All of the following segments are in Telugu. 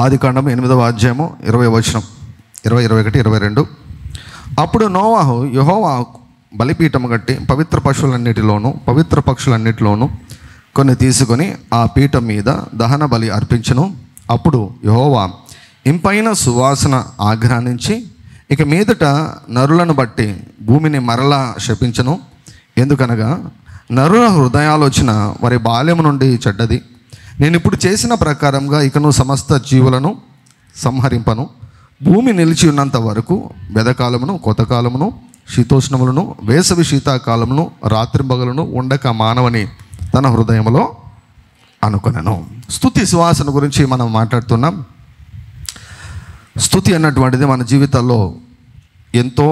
ఆదికాండం 8వ అధ్యాయము 20వ వచనం, 20, 21, 22. అప్పుడు నోవాహు యెహోవా బలిపీఠము కట్టి పవిత్ర పశువులన్నిటిలోను పవిత్ర పక్షులన్నిటిలోను కొన్ని తీసుకొని ఆ పీఠం మీద దహన బలి అర్పించెను. అప్పుడు యెహోవా ఇంపైన సువాసన ఆఘ్రానించి ఇక మీదట నరులను బట్టి భూమిని మరలా శపించెను. ఎందుకనగా నరుల హృదయాలోచన వారి బాల్యము నుండి చెడ్డది. నేను ఇప్పుడు చేసిన ప్రకారంగా ఇకను సమస్త జీవులను సంహరింపను. భూమి నిలిచి ఉన్నంత వరకు వెదకాలమును కొతకాలమును శీతోష్ణములను వేసవి శీతాకాలమును రాత్రింబగలను ఉండక మానవని తన హృదయంలో అనుకొనెను. స్తుతి సువాసన గురించి మనం మాట్లాడుతున్నాం. స్తుతి అన్నటువంటిది మన జీవితాల్లో ఎంతో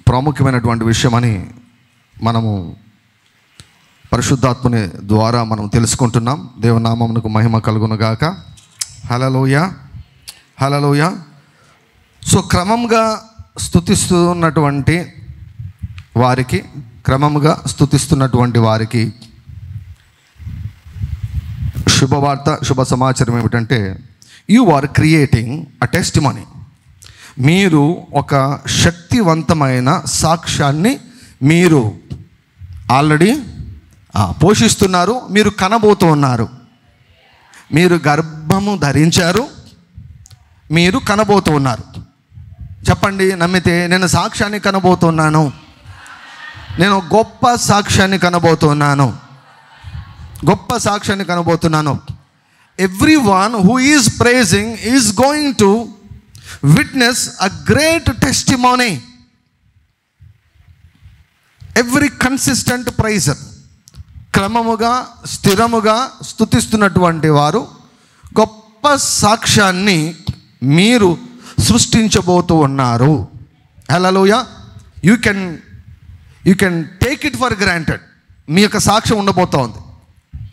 ప్రాముఖ్యమైనటువంటి విషయమని మనము పరిశుద్ధాత్మని ద్వారా మనం తెలుసుకుంటున్నాం. దేవునామమునకు మహిమ కలుగును గాక. హల్లెలూయా, హల్లెలూయా. సో క్రమంగా స్తుతిస్తున్నటువంటి వారికి శుభవార్త, శుభ సమాచారం ఏమిటంటే, you are creating a testimony. మీరు ఒక శక్తివంతమైన సాక్ష్యాన్ని మీరు ఆల్రెడీ పోషిస్తున్నారు. మీరు కనబోతూ ఉన్నారు. మీరు గర్భము ధరించారు, మీరు కనబోతూ ఉన్నారు. చెప్పండి, నమ్మితే. నేను సాక్ష్యాన్ని కనబోతున్నాను. నేను గొప్ప సాక్ష్యాన్ని కనబోతున్నాను. గొప్ప సాక్ష్యాన్ని కనబోతున్నాను. Everyone who is praising is going to witness a great testimony. Every consistent praiser, క్రమముగా స్థిరముగా స్తుతిస్తున్నటువంటి వారు గొప్ప సాక్ష్యాన్ని మీరు సృష్టించబోతూ ఉన్నారు. Hallelujah. You can take it for granted. మీ యొక్క సాక్ష్యం ఉండబోతూ ఉంది.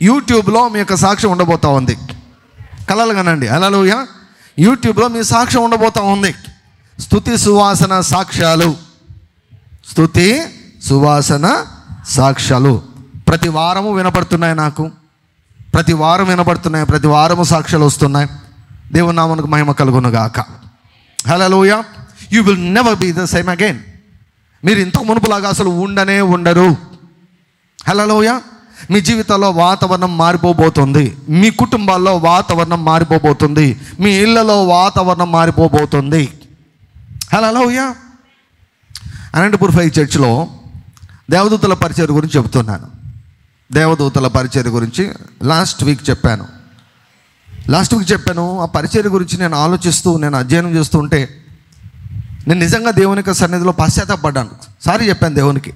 యూట్యూబ్లో మీ యొక్క సాక్ష్యం ఉండబోతూ ఉంది. కలలు కనండి. హల్లెలూయా. యూట్యూబ్లో మీ సాక్ష్యం ఉండబోతూ ఉంది. స్తుతి సువాసన సాక్ష్యాలు, స్తుతి సువాసన సాక్ష్యాలు ప్రతి వారము వినపడుతున్నాయి. నాకు ప్రతి వారం వినపడుతున్నాయి. ప్రతి వారము సాక్ష్యాలు వస్తున్నాయి. దేవుని నామమునకు మహిమ కలుగును గాక. Hallelujah. You will never be the same again. మీరు ఇంతకు మునుపులాగా అసలు ఉండరు. హల్లెలూయా. మీ జీవితంలో వాతావరణం మారిపోబోతుంది. మీ కుటుంబాల్లో వాతావరణం మారిపోబోతుంది. మీ ఇళ్లలో వాతావరణం మారిపోబోతుంది. హల్లెలూయా. అనంతపూర్ 5 చర్చ్లో దేవదూతల పరిచర్య గురించి చెబుతున్నాను. దేవదూతల పరిచర్య గురించి లాస్ట్ వీక్ చెప్పాను. ఆ పరిచర్య గురించి నేను ఆలోచిస్తూ, నేను అధ్యయనం చేస్తూ ఉంటే నేను నిజంగా దేవునికి సన్నిధిలో పశ్చాత్తాపడ్డాను. సారీ చెప్పాను దేవునికి.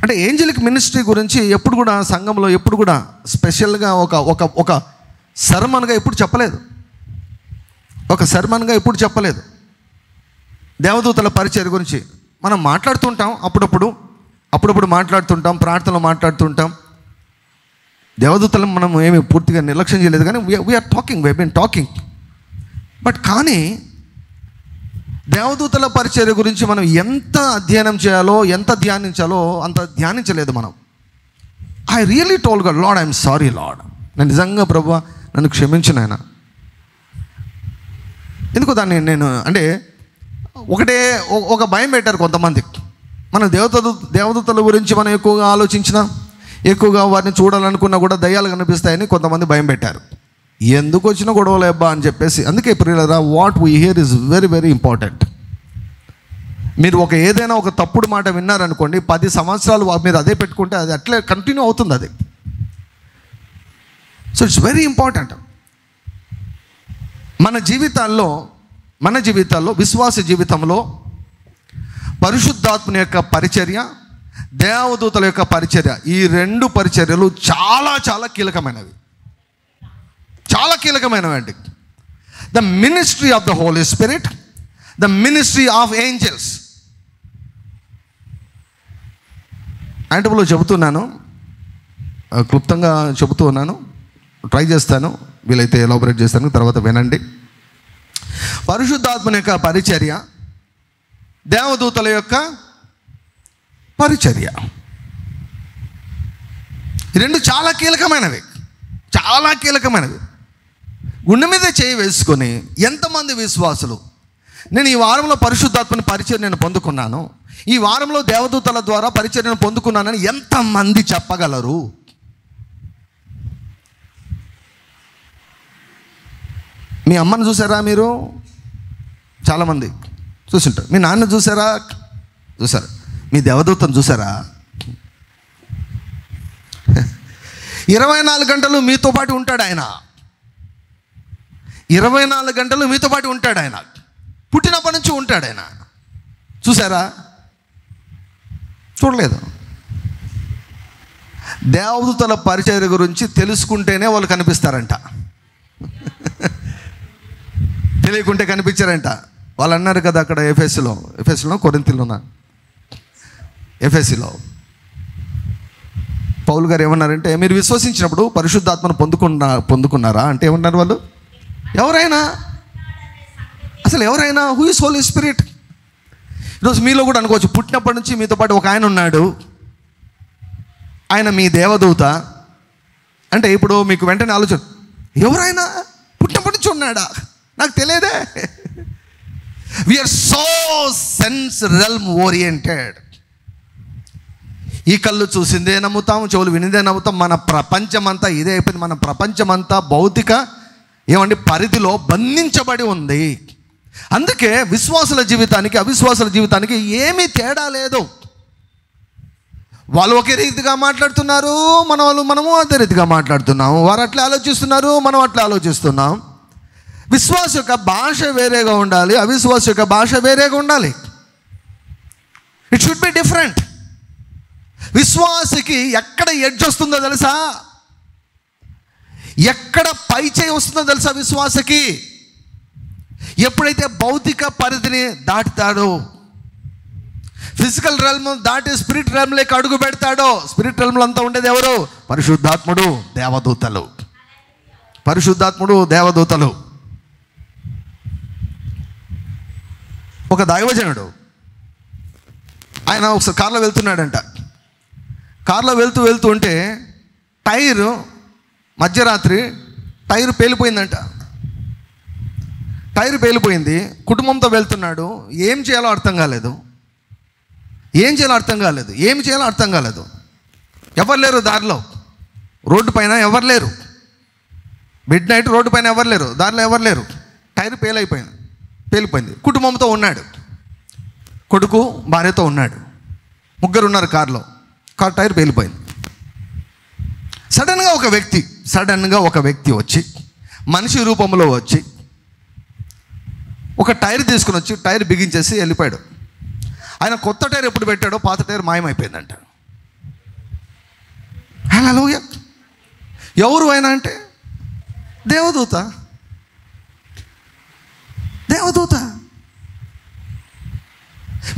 అంటే ఏంజలిక్ మినిస్ట్రీ గురించి ఎప్పుడు కూడా సంఘంలో ఎప్పుడు కూడా స్పెషల్గా ఒక సర్మన్గా ఎప్పుడు చెప్పలేదు. దేవదూతల పరిచర్య గురించి మనం మాట్లాడుతుంటాం. అప్పుడప్పుడు మాట్లాడుతుంటాం, ప్రార్థనలో మాట్లాడుతుంటాం. దేవదూతలను మనం ఏమి పూర్తిగా నిర్లక్ష్యం చేయలేదు, కానీ వీ బీన్ టాకింగ్. బట్ కానీ దేవదూతల పరిచర్య గురించి మనం ఎంత అధ్యయనం చేయాలో, ఎంత ధ్యానించాలో అంత ధ్యానించలేదు మనం. I really told God, lord I'm sorry lord. నేను నిజంగా ప్రభువా నన్ను క్షమించు నాయనా. ఎందుకు దాన్ని నేను అంటే ఒక భయం పెట్టారు కొంతమంది. మన దేవదూతల గురించి మనం ఎక్కువగా ఆలోచించినా, ఎక్కువగా వారిని చూడాలనుకున్నా కూడా దయ్యాలు కనిపిస్తాయని కొంతమంది భయం పెట్టారు. ఎందుకు వచ్చినా గొడవలు అబ్బా అని చెప్పేసి. అందుకే ప్రియులారా, what we here is very very important. మీరు ఏదైనా ఒక తప్పుడు మాట విన్నారనుకోండి, 10 సంవత్సరాలు మీరు అదే పెట్టుకుంటే అది అట్లే కంటిన్యూ అవుతుంది అది. So it's very important. మన జీవితాల్లో విశ్వాస జీవితంలో పరిశుద్ధాత్మని యొక్క పరిచర్య, దేవదూతల యొక్క పరిచర్య, ఈ 2 పరిచర్యలు చాలా చాలా కీలకమైనవి. చాలా కీలకమైనవి అండి. The ministry of the Holi spirit, the ministry of angels. యాంటబుల్లో చెబుతున్నాను, క్లుప్తంగా చెబుతూ ఉన్నాను, ట్రై చేస్తాను, వీలైతే ఎలాబరేట్ చేస్తాను, తర్వాత వినండి. పరిశుద్ధాత్మని యొక్క పరిచర్య, దేవదూతల యొక్క పరిచర్య, ఈ 2 చాలా కీలకమైనవి. గుండె మీద చేయి వేసుకొని ఎంతమంది విశ్వాసులు నేను ఈ వారంలో పరిశుద్ధాత్మని పరిచయం నేను పొందుకున్నాను, ఈ వారంలో దేవదూతల ద్వారా పరిచర్యను పొందుకున్నానని ఎంతమంది చెప్పగలరు? మీ అమ్మని చూసారా మీరు? చాలామంది చూసింటారు. మీ నాన్న చూసారా? చూసారు. మీ దేవదూతను చూసారా? 24 గంటలు మీతో పాటు ఉంటాడు ఆయన. 24 గంటలు మీతో పాటు ఉంటాడు ఆయన. పుట్టినప్పటి నుంచి ఉంటాడు ఆయన. చూసారా? చూడలేదు. దేవదూతల పరిచర్య గురించి తెలుసుకుంటేనే వాళ్ళు కనిపిస్తారంట, తెలియకుంటే కనిపించారంట. వాళ్ళు అన్నారు కదా అక్కడ ఎఫెస్లో కొరింథీలోనా ఎఫెసీలో పౌలు గారు ఏమన్నారంటే, మీరు విశ్వసించినప్పుడు పరిశుద్ధాత్మను పొందుకున్నారా అంటే ఏమన్నారు వాళ్ళు? ఎవరైనా, అసలు ఎవరైనా, హూ ఇస్ హోలీ స్పిరిట్. ఈరోజు మీలో కూడా అనుకోవచ్చు, పుట్టినప్పటి నుంచి మీతో పాటు ఒక ఆయన ఉన్నాడు, ఆయన మీ దేవదూత అంటే ఇప్పుడు మీకు వెంటనే ఆలోచన, ఎవరైనా పుట్టినప్పటి నుంచి ఉన్నాడా? నాకు తెలియదే. We are so sense realm oriented. ఈ కళ్ళు చూసిందే నమ్ముతాం, చెవులు వినిదే నమ్ముతాం. మన ప్రపంచమంతా ఇదే అయిపోయింది. మన ప్రపంచమంతా భౌతిక పరిధిలో బంధించబడి ఉంది. అందుకే విశ్వాసుల జీవితానికి అవిశ్వాసుల జీవితానికి ఏమీ తేడా లేదు. వాళ్ళు ఒకే రీతిగా మాట్లాడుతున్నారు, మనము అదే రీతిగా మాట్లాడుతున్నాము. వారు అట్లా ఆలోచిస్తున్నారు, మనం అట్లా ఆలోచిస్తున్నాం. విశ్వాస యొక్క భాష వేరేగా ఉండాలి, అవిశ్వాస యొక్క భాష వేరేగా ఉండాలి. It should be different. విశ్వాసకి ఎక్కడ ఎడ్జ్ వస్తుందో తెలుసా? ఎక్కడ పై చేయి వస్తుందో తెలుసా? విశ్వాసకి ఎప్పుడైతే భౌతిక పరిధిని దాటుతాడో, ఫిజికల్ రెల్మ్ దాటి స్పిరిట్ రెల్మ్లోకి అడుగు పెడతాడో. స్పిరిట్ రెల్మ్లో అంతా ఉండేది ఎవరు? పరిశుద్ధాత్ముడు, దేవదూతలు. పరిశుద్ధాత్ముడు, దేవదూతలు. ఒక దైవజనుడు ఆయన ఒకసారి కార్లో వెళ్తున్నాడంట. కార్లో వెళ్తూ ఉంటే టైరు మధ్యరాత్రి టైరు పేలిపోయిందంట. టైరు పేలిపోయింది. కుటుంబంతో వెళ్తున్నాడు. ఏం చేయాలో అర్థం కాలేదు. ఏం చేయాలో అర్థం కాలేదు. ఎవరు లేరు దారిలో, రోడ్డు పైన ఎవరు లేరు. మిడ్ నైట్ రోడ్డు పైన ఎవరు లేరు, దారిలో ఎవరు లేరు. టైరు పేలిపోయింది. కుటుంబంతో ఉన్నాడు. కొడుకు భార్యతో ఉన్నాడు. ముగ్గురు ఉన్నారు కారులో. కారు టైర్ పేలిపోయింది. సడన్గా ఒక వ్యక్తి వచ్చి, మనిషి రూపంలో వచ్చి ఒక టైర్ తీసుకుని వచ్చి టైర్ బిగించేసి వెళ్ళిపోయాడు. ఆయన కొత్త టైర్ ఎప్పుడు పెట్టాడో పాత టైర్ మాయమైపోయిందంట. హల్లెలూయా. ఎవరు ఆయన అంటే దేవదూత.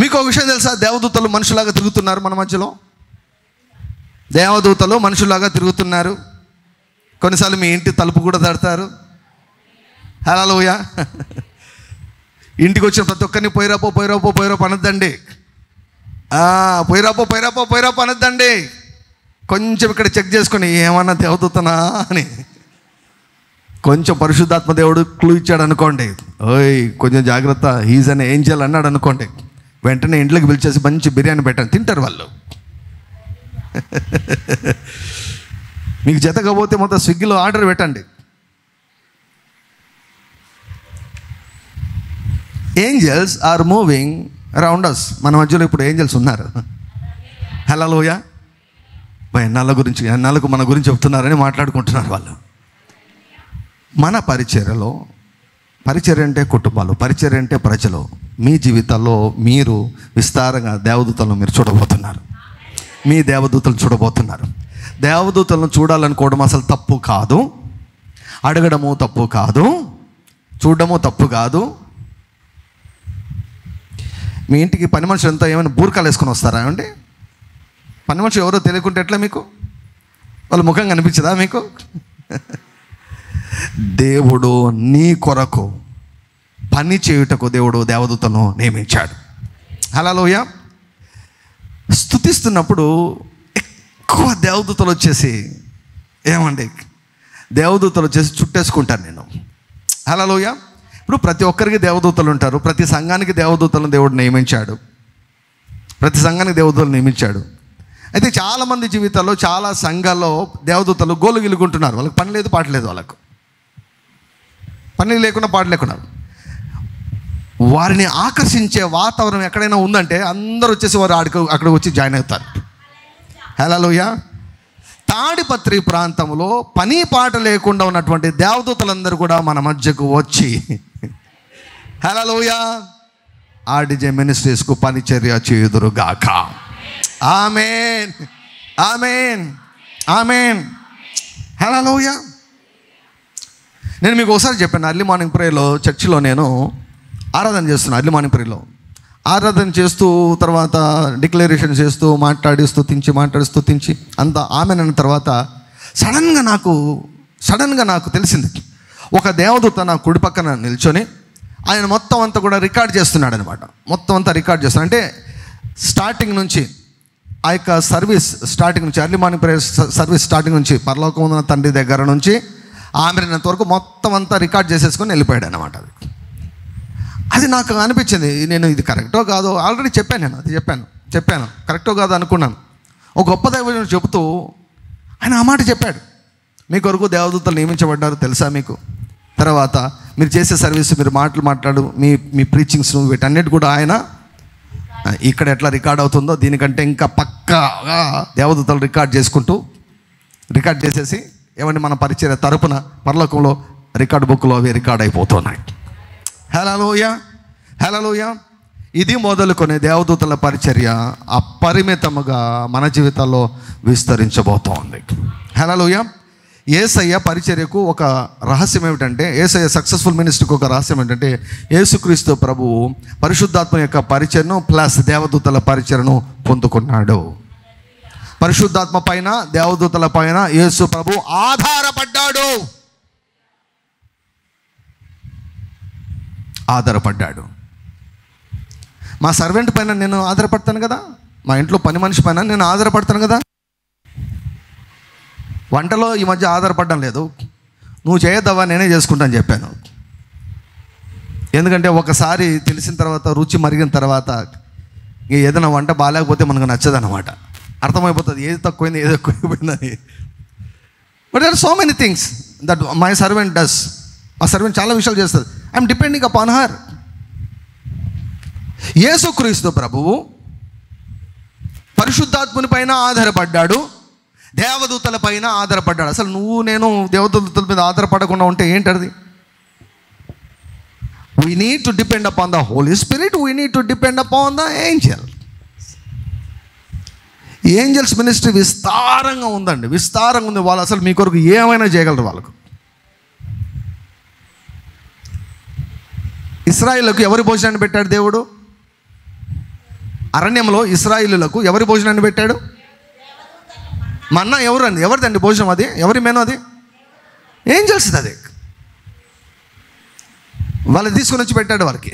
మీకు ఒక విషయం తెలుసా? దేవదూతలు మనుషులాగా తిరుగుతున్నారు మన మధ్యలో. దేవదూతలు మనుషులాగా తిరుగుతున్నారు. కొన్నిసార్లు మీ ఇంటి తలుపు కూడా తడతారు. హల్లెలూయా. ఇంటికి వచ్చిన ప్రతి ఒక్కరిని పోయిరాపో అనొద్దండి. పోయిరాపో అనొద్దండి. కొంచెం ఇక్కడ చెక్ చేసుకొని ఏమన్నా దేవదూతనా అని కొంచెం పరిశుద్ధాత్మ దేవుడు క్లూ ఇచ్చాడు అనుకోండి, ఓయ్ కొంచెం జాగ్రత్త, హీజ్ అన్ ఏంజెల్ అన్నాడు అనుకోండి, వెంటనే ఇంట్లోకి పిలిచేసి మంచి బిర్యానీ పెట్టండి, తింటారు వాళ్ళు. మీకు జతకపోతే మొత్తం స్విగ్గీలో ఆర్డర్ పెట్టండి. Angels are moving around us. మన మధ్యలో ఇప్పుడు ఏంజల్స్ ఉన్నారు. హల్లెలూయా. ఎన్నాళ్ళకు మన గురించి చెప్తున్నారని మాట్లాడుకుంటున్నారు వాళ్ళు. మన పరిచర్య అంటే కుటుంబాలు, పరిచర్య అంటే ప్రజలు. మీ జీవితాల్లో మీరు విస్తారంగా దేవదూతలను మీరు చూడబోతున్నారు. మీ దేవదూతలు చూడబోతున్నారు. దేవదూతలను చూడాలనుకోవడం అసలు తప్పు కాదు, అడగడము తప్పు కాదు, చూడడము తప్పు కాదు. మీ ఇంటికి పని మనుషులు అంతా ఏమైనా బూర్కాలు వేసుకొని వస్తారా అండి? పని మనుషులు ఎవరో తెలియకుంటే ఎట్లా మీకు? వాళ్ళ ముఖం కనిపించదా మీకు? దేవుడు నీ కొరకు పని చేయుటకు దేవుడు దేవదూతలను నియమించాడు. హల్లెలూయా. స్తుతిస్తున్నప్పుడు ఎక్కువ దేవదూతలు వచ్చేసి చుట్టేసుకుంటాను నేను. హల్లెలూయా. ఇప్పుడు ప్రతి ఒక్కరికి దేవదూతలు ఉంటారు. ప్రతి సంఘానికి దేవదూతలను దేవుడు నియమించాడు. ప్రతి సంఘానికి దేవదూతలు నియమించాడు. అయితే చాలామంది జీవితాల్లో, చాలా సంఘాల్లో దేవదూతలు గోలు గిలుకుంటున్నారు. వాళ్ళకి పని లేదు, పాట లేదు. వాళ్ళకు పని లేకుండా, పాట లేకుండా వారిని ఆకర్షించే వాతావరణం ఎక్కడైనా ఉందంటే అందరూ వచ్చేసి వారు అక్కడికి వచ్చి జాయిన్ అవుతారు. హల్లెలూయా. తాడిపత్రి ప్రాంతంలో పని పాట లేకుండా ఉన్నటువంటి దేవదూతలందరూ కూడా మన మధ్యకు వచ్చి హల్లెలూయా ఆర్డిజే మినిస్ట్రీస్కు పరిచర్య చేయుదురుగాక. ఆమేన్, ఆమేన్, ఆమేన్. హల్లెలూయా. నేను మీకు ఒకసారి చెప్పాను, అర్లీ మార్నింగ్ ప్రేయర్లో చర్చిలో నేను ఆరాధన చేస్తున్నాను. అర్లీ మార్నింగ్ ప్రేయర్లో ఆరాధన చేస్తూ, తర్వాత డిక్లరేషన్ చేస్తూ, మాట్లాడిస్తూ తించి అంత ఆమెన్ అన్న తర్వాత సడన్గా నాకు తెలిసింది, ఒక దేవదూత నా కుడి పక్కన నిల్చొని ఆయన మొత్తం అంతా కూడా రికార్డ్ చేస్తున్నాడు అనమాట. మొత్తం అంతా రికార్డ్ చేస్తున్నాడు. అంటే స్టార్టింగ్ నుంచి ఆ యొక్క సర్వీస్ స్టార్టింగ్ నుంచి, early morning prayer service starting నుంచి, పరలోకం ఉన్న తండ్రి దగ్గర నుంచి ఆమెనంత వరకు మొత్తం అంతా రికార్డ్ చేసేసుకొని వెళ్ళిపోయాడు అనమాట. అది నాకు అనిపించింది, నేను ఇది కరెక్టో కాదో ఆల్రెడీ చెప్పాను. నేను అది చెప్పాను కరెక్టో కాదో అనుకున్నాను. ఒక గొప్ప దైవజనుడు చెబుతూ ఆయన ఆ మాట చెప్పాడు, మీ కొరకు దేవదూతలు నియమించబడ్డారు తెలుసా మీకు? తర్వాత మీరు చేసే సర్వీస్, మీరు మాట్లాడు, మీ ప్రీచింగ్స్, వీటన్నిటి కూడా ఆయన ఇక్కడ ఎట్లా రికార్డ్ అవుతుందో దీనికంటే ఇంకా పక్కాగా దేవదూతలు రికార్డ్ చేసేసి ఏమంటే మన పరిచర్య తరపున పరలోకంలో రికార్డ్ బుక్లో అవి రికార్డ్ అయిపోతున్నాయి. హల్లెలూయా, హల్లెలూయా. ఇది మొదలుకొని దేవదూతల పరిచర్య అపరిమితముగా మన జీవితాల్లో విస్తరించబోతోంది. హల్లెలూయా. యేసయ్య పరిచర్యకు ఒక రహస్యం ఏమిటంటే, యేసయ్య సక్సెస్ఫుల్ మినిస్ట్రీకి ఒక రహస్యం ఏంటంటే, యేసుక్రీస్తు ప్రభువు పరిశుద్ధాత్మ యొక్క పరిచర్ను ప్లస్ దేవదూతల పరిచర్ను పొందుకున్నాడు. పరిశుద్ధాత్మ పైన, దేవదూతల పైన యేసు ప్రభు ఆధారపడ్డాడు. మా సర్వెంట్ పైన నేను ఆధారపడతాను కదా, మా ఇంట్లో పని మనిషి పైన నేను ఆధారపడతాను కదా. వంటలో ఈ మధ్య ఆధారపడడం లేదు, నువ్వు చేయొద్దవా నేనే చేసుకుంటాను చెప్పాను. ఎందుకంటే ఒకసారి తెలిసిన తర్వాత, రుచి మరిగిన తర్వాత ఏదైనా వంట బాగాలేకపోతే మనకు నచ్చదన్నమాట. అర్థమైపోతుంది ఏది తక్కువైంది, ఏది ఎక్కువైపోయిందని. But there are so many things that my servant does. మా సర్వెంట్ చాలా విషయాలు చేస్తుంది. I'm depending upon her. యేసుక్రీస్తు ప్రభువు పరిశుద్ధాత్ముని పైన ఆధారపడ్డాడు, దేవదూతల పైన ఆధారపడ్డాడు. అసలు నువ్వు నేను దేవదూతల మీద ఆధారపడకుండా ఉంటే ఏంటది? We need to depend upon the Holi Spirit, we need to depend upon the angel. Angels ministry విస్తారంగా ఉందండి, విస్తారంగా ఉంది. వాళ్ళు అసలు మీ కొరకు ఏమైనా చేయగలరు. వాళ్ళకు ఇశ్రాయేలులకు ఎవరి భోజనాన్ని పెట్టాడు దేవుడు? అరణ్యంలో ఇశ్రాయేలులకు ఎవరి భోజనాన్ని పెట్టాడు? మన్నా ఎవరిదండి భోజనం? అది ఎవరి మెను? అది ఏంజల్స్. అది వాళ్ళు తీసుకొని వచ్చి పెట్టాడు వారికి.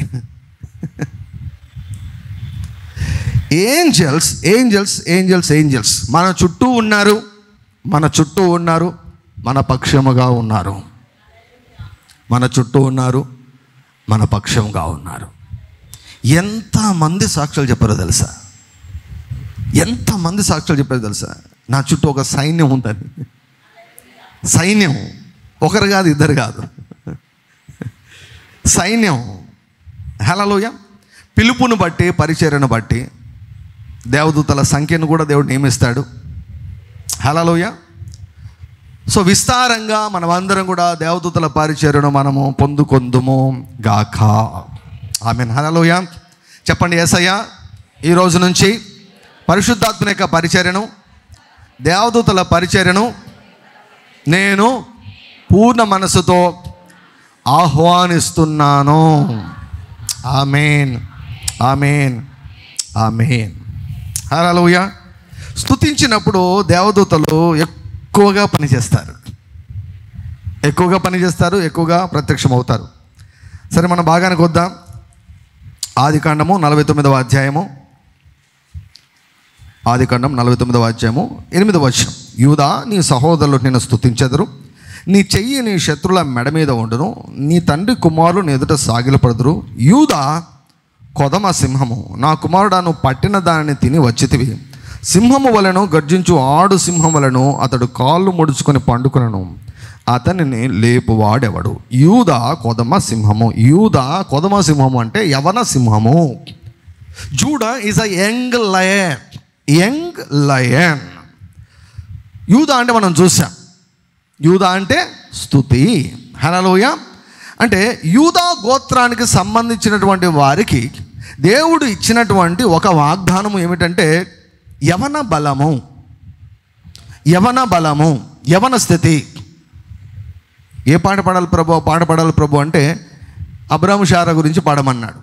ఏంజల్స్ ఏంజల్స్ ఏంజల్స్ ఏంజల్స్ మన చుట్టూ ఉన్నారు, మన పక్షముగా ఉన్నారు. మన చుట్టూ ఉన్నారు, మన పక్షంగా ఉన్నారు. ఎంతమంది సాక్ష్యాలు చెప్పారో తెలుసా? ఎంతమంది సాక్ష్యాలు చెప్పారో తెలుసా? నా చుట్టూ ఒక సైన్యం ఉంటుంది. సైన్యం, ఒకరు కాదు, ఇద్దరు కాదు, సైన్యం. హల్లెలూయా. పిలుపును బట్టి, పరిచర్యను బట్టి దేవదూతల సంఖ్యను కూడా దేవుడు నియమిస్తాడు. హల్లెలూయా. సో విస్తారంగా మనమందరం కూడా దేవదూతల పరిచర్యను మనము పొందుకొందుము గాక. ఆమేన్. హల్లెలూయా. చెప్పండి, యేసయ్య ఈ రోజు నుంచి పరిశుద్ధాత్మ యొక్క పరిచర్యను, దేవదూతల పరిచర్యను నేను పూర్ణ మనసుతో ఆహ్వానిస్తున్నాను. ఆమేన్, ఆమేన్, ఆమేన్. హల్లెలూయా. స్తుతించినప్పుడు దేవదూతలు ఎక్కువగా పనిచేస్తారు, ఎక్కువగా ప్రత్యక్షమవుతారు. సరే, మనం భాగానికి వద్దాం. ఆదికాండము 49వ అధ్యాయము, ఆదికాండం 49వ అధ్యాయము 8వ వచనం. యూదా, నీ సహోదరులు నిన్ను స్తుతించెదరు, నీ చెయ్యి నీ శత్రుల మెడ మీద ఉండును, నీ తండ్రి కుమారులు నీ ఎదుట సాగిలపడుదురు. యూదా కొదమ సింహము, నా కుమారుడా నువ్వు పట్టిన దానిని తిని వచ్చితివి. సింహము వలెను గర్జించు ఆడు సింహం వలెను అతడు కాళ్ళు ముడుచుకొని పండుకొనను, అతనిని లేపువాడెవడు. యూదా కొదమ సింహము. యూదా కొదమ సింహము అంటే యవన సింహము. JUDA is a young lion. Young lion. యూదా అంటే మనం చూసాం, యూదా అంటే స్తుతి. హల్లెలూయా. అంటే యూదా గోత్రానికి సంబంధించినటువంటి వారికి దేవుడు ఇచ్చినటువంటి ఒక వాగ్దానము ఏమిటంటే యవన బలము, యవన బలము, యవన స్థితి. ఏ పాట పాడాలి ప్రభు? పాట పాడాలి ప్రభు అంటే అబ్రాము షారా గురించి పాడమన్నాడు.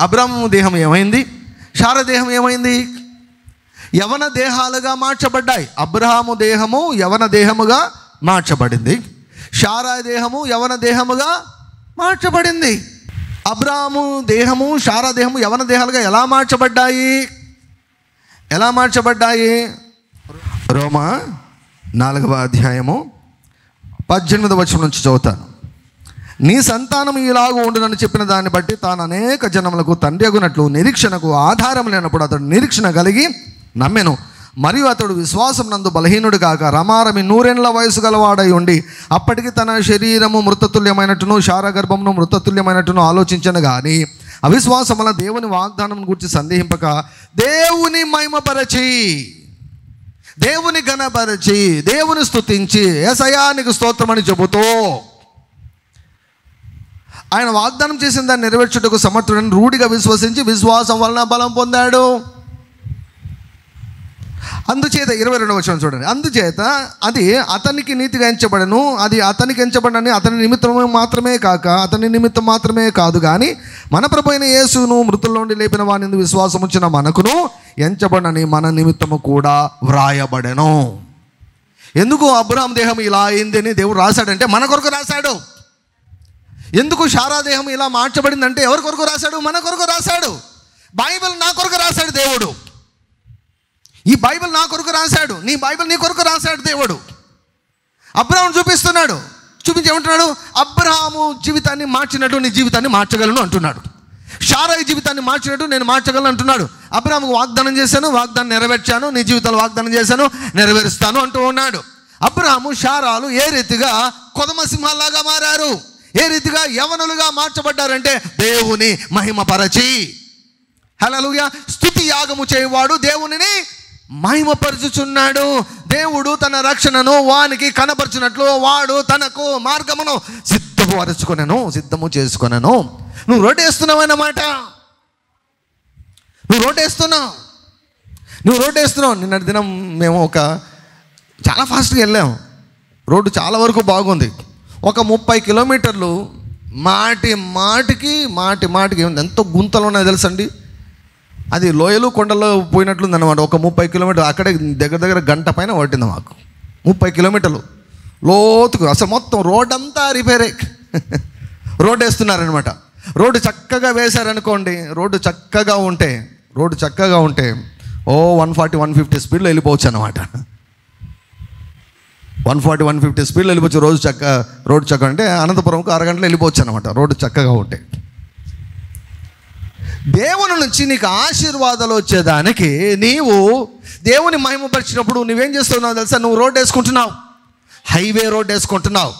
అబ్రాము దేహం ఏమైంది? షారా దేహం ఏమైంది? యవన దేహాలుగా మార్చబడ్డాయి. అబ్రహాము దేహము యవన దేహముగా మార్చబడింది. షారా దేహము యవన దేహముగా మార్చబడింది. అబ్రహాము దేహము షారా దేహము యవన దేహాలుగా ఎలా మార్చబడ్డాయి? ఎలా మార్చబడ్డాయి? రోమా 4వ అధ్యాయము 18వ వచనం నుంచి చదువుతాను. నీ సంతానం ఇలాగూ ఉండునని చెప్పిన దాన్ని బట్టి తాను అనేక జనములకు తండ్రి అగునట్లు నిరీక్షణకు ఆధారం లేనప్పుడు అతడు నిరీక్షణ కలిగి నమ్మెను. మరియు అతడు విశ్వాసం నందు బలహీనుడు కాక రమారమి 100 ఏళ్ల వయసు గలవాడై ఉండి అప్పటికి తన శరీరము మృతతుల్యమైనట్టును శారా గర్భమును మృతతుల్యమైనట్టును ఆలోచించను కానీ అవిశ్వాసం వల్ల దేవుని వాగ్దానం గురించి సందేహింపక దేవుని మహిమపరచి, దేవుని ఘనపరచి, దేవుని స్తుతించి యేసయ్యా నీకు స్తోత్రమని చెబుతూ ఆయన వాగ్దానం చేసిన దాన్ని నెరవేర్చుటకు సమర్థుడని రూఢిగా విశ్వసించి విశ్వాసం వలన బలం పొందాడు. అందుచేత 22వ వచనం చూడండి. అందుచేత అది అతనికి నీతిగా ఎంచబడను, అది అతనికి ఎంచబడని అతని నిమిత్తం మాత్రమే కాక అతని నిమిత్తం మాత్రమే కాదు కానీ మన ప్రభు అయిన యేసును మృతుల్లో నుండి లేపిన వాని విశ్వాసం ఉంచిన మనకును ఎంచబడని మన నిమిత్తము కూడా వ్రాయబడెను. ఎందుకు అబ్రహాం దేహం ఇలా అయిందని దేవుడు రాశాడంటే మన కొరకు రాశాడు. ఎందుకు షారా దేహం ఇలా మార్చబడిందంటే ఎవరి కొరకు రాశాడు? మన కొరకు రాశాడు. బైబిల్ నా కొరకు రాశాడు దేవుడు. ఈ బైబిల్ నా కొరకు రాశాడు. నీ బైబిల్ నీ కొరకు రాశాడు దేవుడు. అబ్రహాం చూపిస్తున్నాడు. చూపించి ఏమంటున్నాడు? అబ్రహాము జీవితాన్ని మార్చినట్టు నీ జీవితాన్ని మార్చగలను అంటున్నాడు. షారా జీవితాన్ని మార్చినట్టు నేను మార్చగలను అంటున్నాడు. అబ్రహాముకు వాగ్దానం చేశాను, వాగ్దానం నెరవేర్చాను, నీ జీవితంలో వాగ్దానం చేశాను, నెరవేరుస్తాను అంటూ ఉన్నాడు. అబ్రహాము షారాలు ఏ రీతిగా కొదమ సింహాల్లాగా మారారు, ఏ రీతిగా యవనులుగా మార్చబడ్డారంటే దేవుని మహిమపరచి. హల్లెలూయా. స్తుతి యాగము చేయవాడు దేవునిని మహిమపరచుచున్నాడు. దేవుడు తన రక్షణను వానికి కనపరచినట్లు వాడు తనకు మార్గమును సిద్ధము చేసుకొనెను. నువ్వు రోడ్డేస్తున్నావు అన్నమాట. నువ్వు రోడ్డేస్తున్నావు. నిన్నటి దినం మేము చాలా ఫాస్ట్గా వెళ్ళాము. రోడ్డు చాలా వరకు బాగుంది. ఒక 30 కిలోమీటర్లు మాటికి ఎంతో గుంతలు ఉన్నాయో తెలుసండి. అది లోయలు కొండల్లో పోయినట్లుంది అన్నమాట. ఒక 30 కిలోమీటర్లు అక్కడే దగ్గర గంట పైన పట్టింది మాకు. 30 కిలోమీటర్లు లోతుకు అసలు మొత్తం రోడ్ అంతా రిపేరే. రోడ్డు వేస్తున్నారనమాట. రోడ్డు చక్కగా వేశారనుకోండి, రోడ్డు చక్కగా ఉంటే 140-150 స్పీడ్లో వెళ్ళిపోవచ్చు అనమాట. 140-150 స్పీడ్లో వెళ్ళిపోవచ్చు రోడ్డు చక్కగా అంటే అనంతపురంకు అరగంటలో వెళ్ళిపోవచ్చు అనమాట రోడ్డు చక్కగా ఉంటే. దేవుని నుంచి నీకు ఆశీర్వాదాలు వచ్చేదానికి నీవు దేవుని మహిమపరిచినప్పుడు నువ్వేం చేస్తున్నావు తెలుసా? నువ్వు రోడ్డు వేసుకుంటున్నావు, హైవే రోడ్డు వేసుకుంటున్నావు.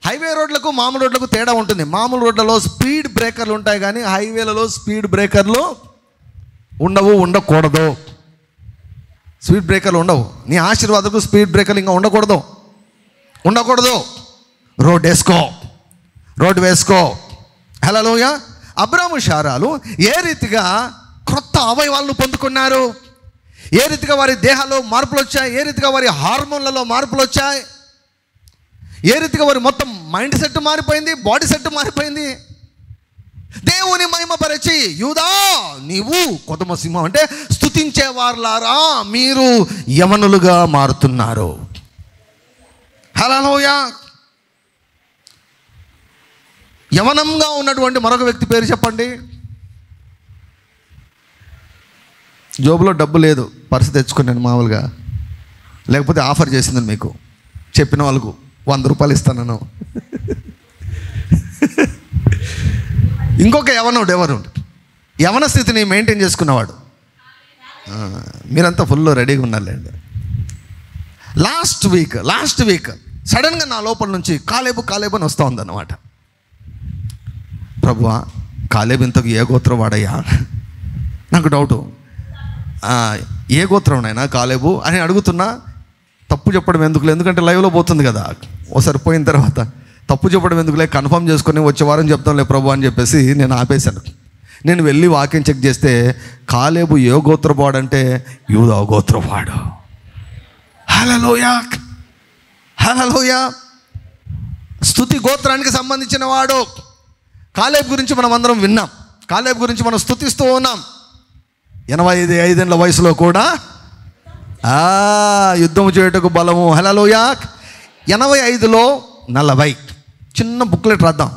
హైవే రోడ్లకు మామూలు రోడ్లకు తేడా ఉంటుంది. మామూలు రోడ్లలో స్పీడ్ బ్రేకర్లు ఉంటాయి కానీ హైవేలలో స్పీడ్ బ్రేకర్లు ఉండకూడదు. స్పీడ్ బ్రేకర్లు ఉండవు. నీ ఆశీర్వాదాలకు స్పీడ్ బ్రేకర్లు ఇంకా ఉండకూడదు. రోడ్డు వేసుకో. హల్లెలూయా. అబ్రాము షారాలు ఏ రీతిగా క్రొత్త అవయవాలను పొందుకున్నారు, ఏ రీతిగా వారి దేహాల్లో మార్పులు వచ్చాయి, ఏ రీతిగా వారి హార్మోన్లలో మార్పులు వచ్చాయి, ఏ రీతిగా వారి మొత్తం మైండ్ సెట్ మారిపోయింది, బాడీ సెట్ మారిపోయింది. దేవుని మహిమపరచి యూదా నీవు కొదమ సింహం అంటే స్తుతించేవారులారా మీరు యవనులుగా మారుతున్నారు. హల్లెలూయా. యవనంగా ఉన్నటువంటి మరొక వ్యక్తి పేరు చెప్పండి. జోబులో డబ్బు లేదు, పర్సు తెచ్చుకున్నాను మామూలుగా, లేకపోతే ఆఫర్ చేసింది మీకు చెప్పిన వాళ్ళకు 100 ఇస్తాను. ఇంకొక ఎవరు యవన స్థితిని మెయింటైన్ చేసుకున్నవాడు. మీరంతా ఫుల్ రెడీగా ఉన్నారులేండి. లాస్ట్ వీక్ సడన్గా నా లోపల నుంచి కాలేబు అని వస్తూ ఉందన్నమాట. ప్రభువా, కాలేబు ఇంతకు ఏ గోత్రం వాడయ్యా? నాకు డౌటు, ఏ గోత్రం నాయనా కాలేబు అని అడుగుతున్నా. తప్పు చెప్పడం ఎందుకులే, ఎందుకంటే లైవ్లో పోతుంది కదా. ఒకసారి పోయిన తర్వాత తప్పు చెప్పడం ఎందుకులే, కన్ఫర్మ్ చేసుకొని వచ్చే వారం చెప్తాంలే ప్రభు అని చెప్పేసి నేను ఆపేశాను. నేను వెళ్ళి వాక్యం చెక్ చేస్తే కాలేబు ఏ గోత్రవాడు అంటే యూదా గోత్రవాడు. హల్లెలూయా, హల్లెలూయా. స్తుతి గోత్రానికి సంబంధించిన వాడు. కాలేబు గురించి మనం అందరం విన్నాం. కాలేబు గురించి మనం స్తుతిస్తూ ఉన్నాం. 85 ఏళ్ల వయసులో కూడా యుద్ధం చేయుటకు బలము. హల్లెలూయా. 85లో 40. చిన్న బుక్లెట్ రాద్దాం.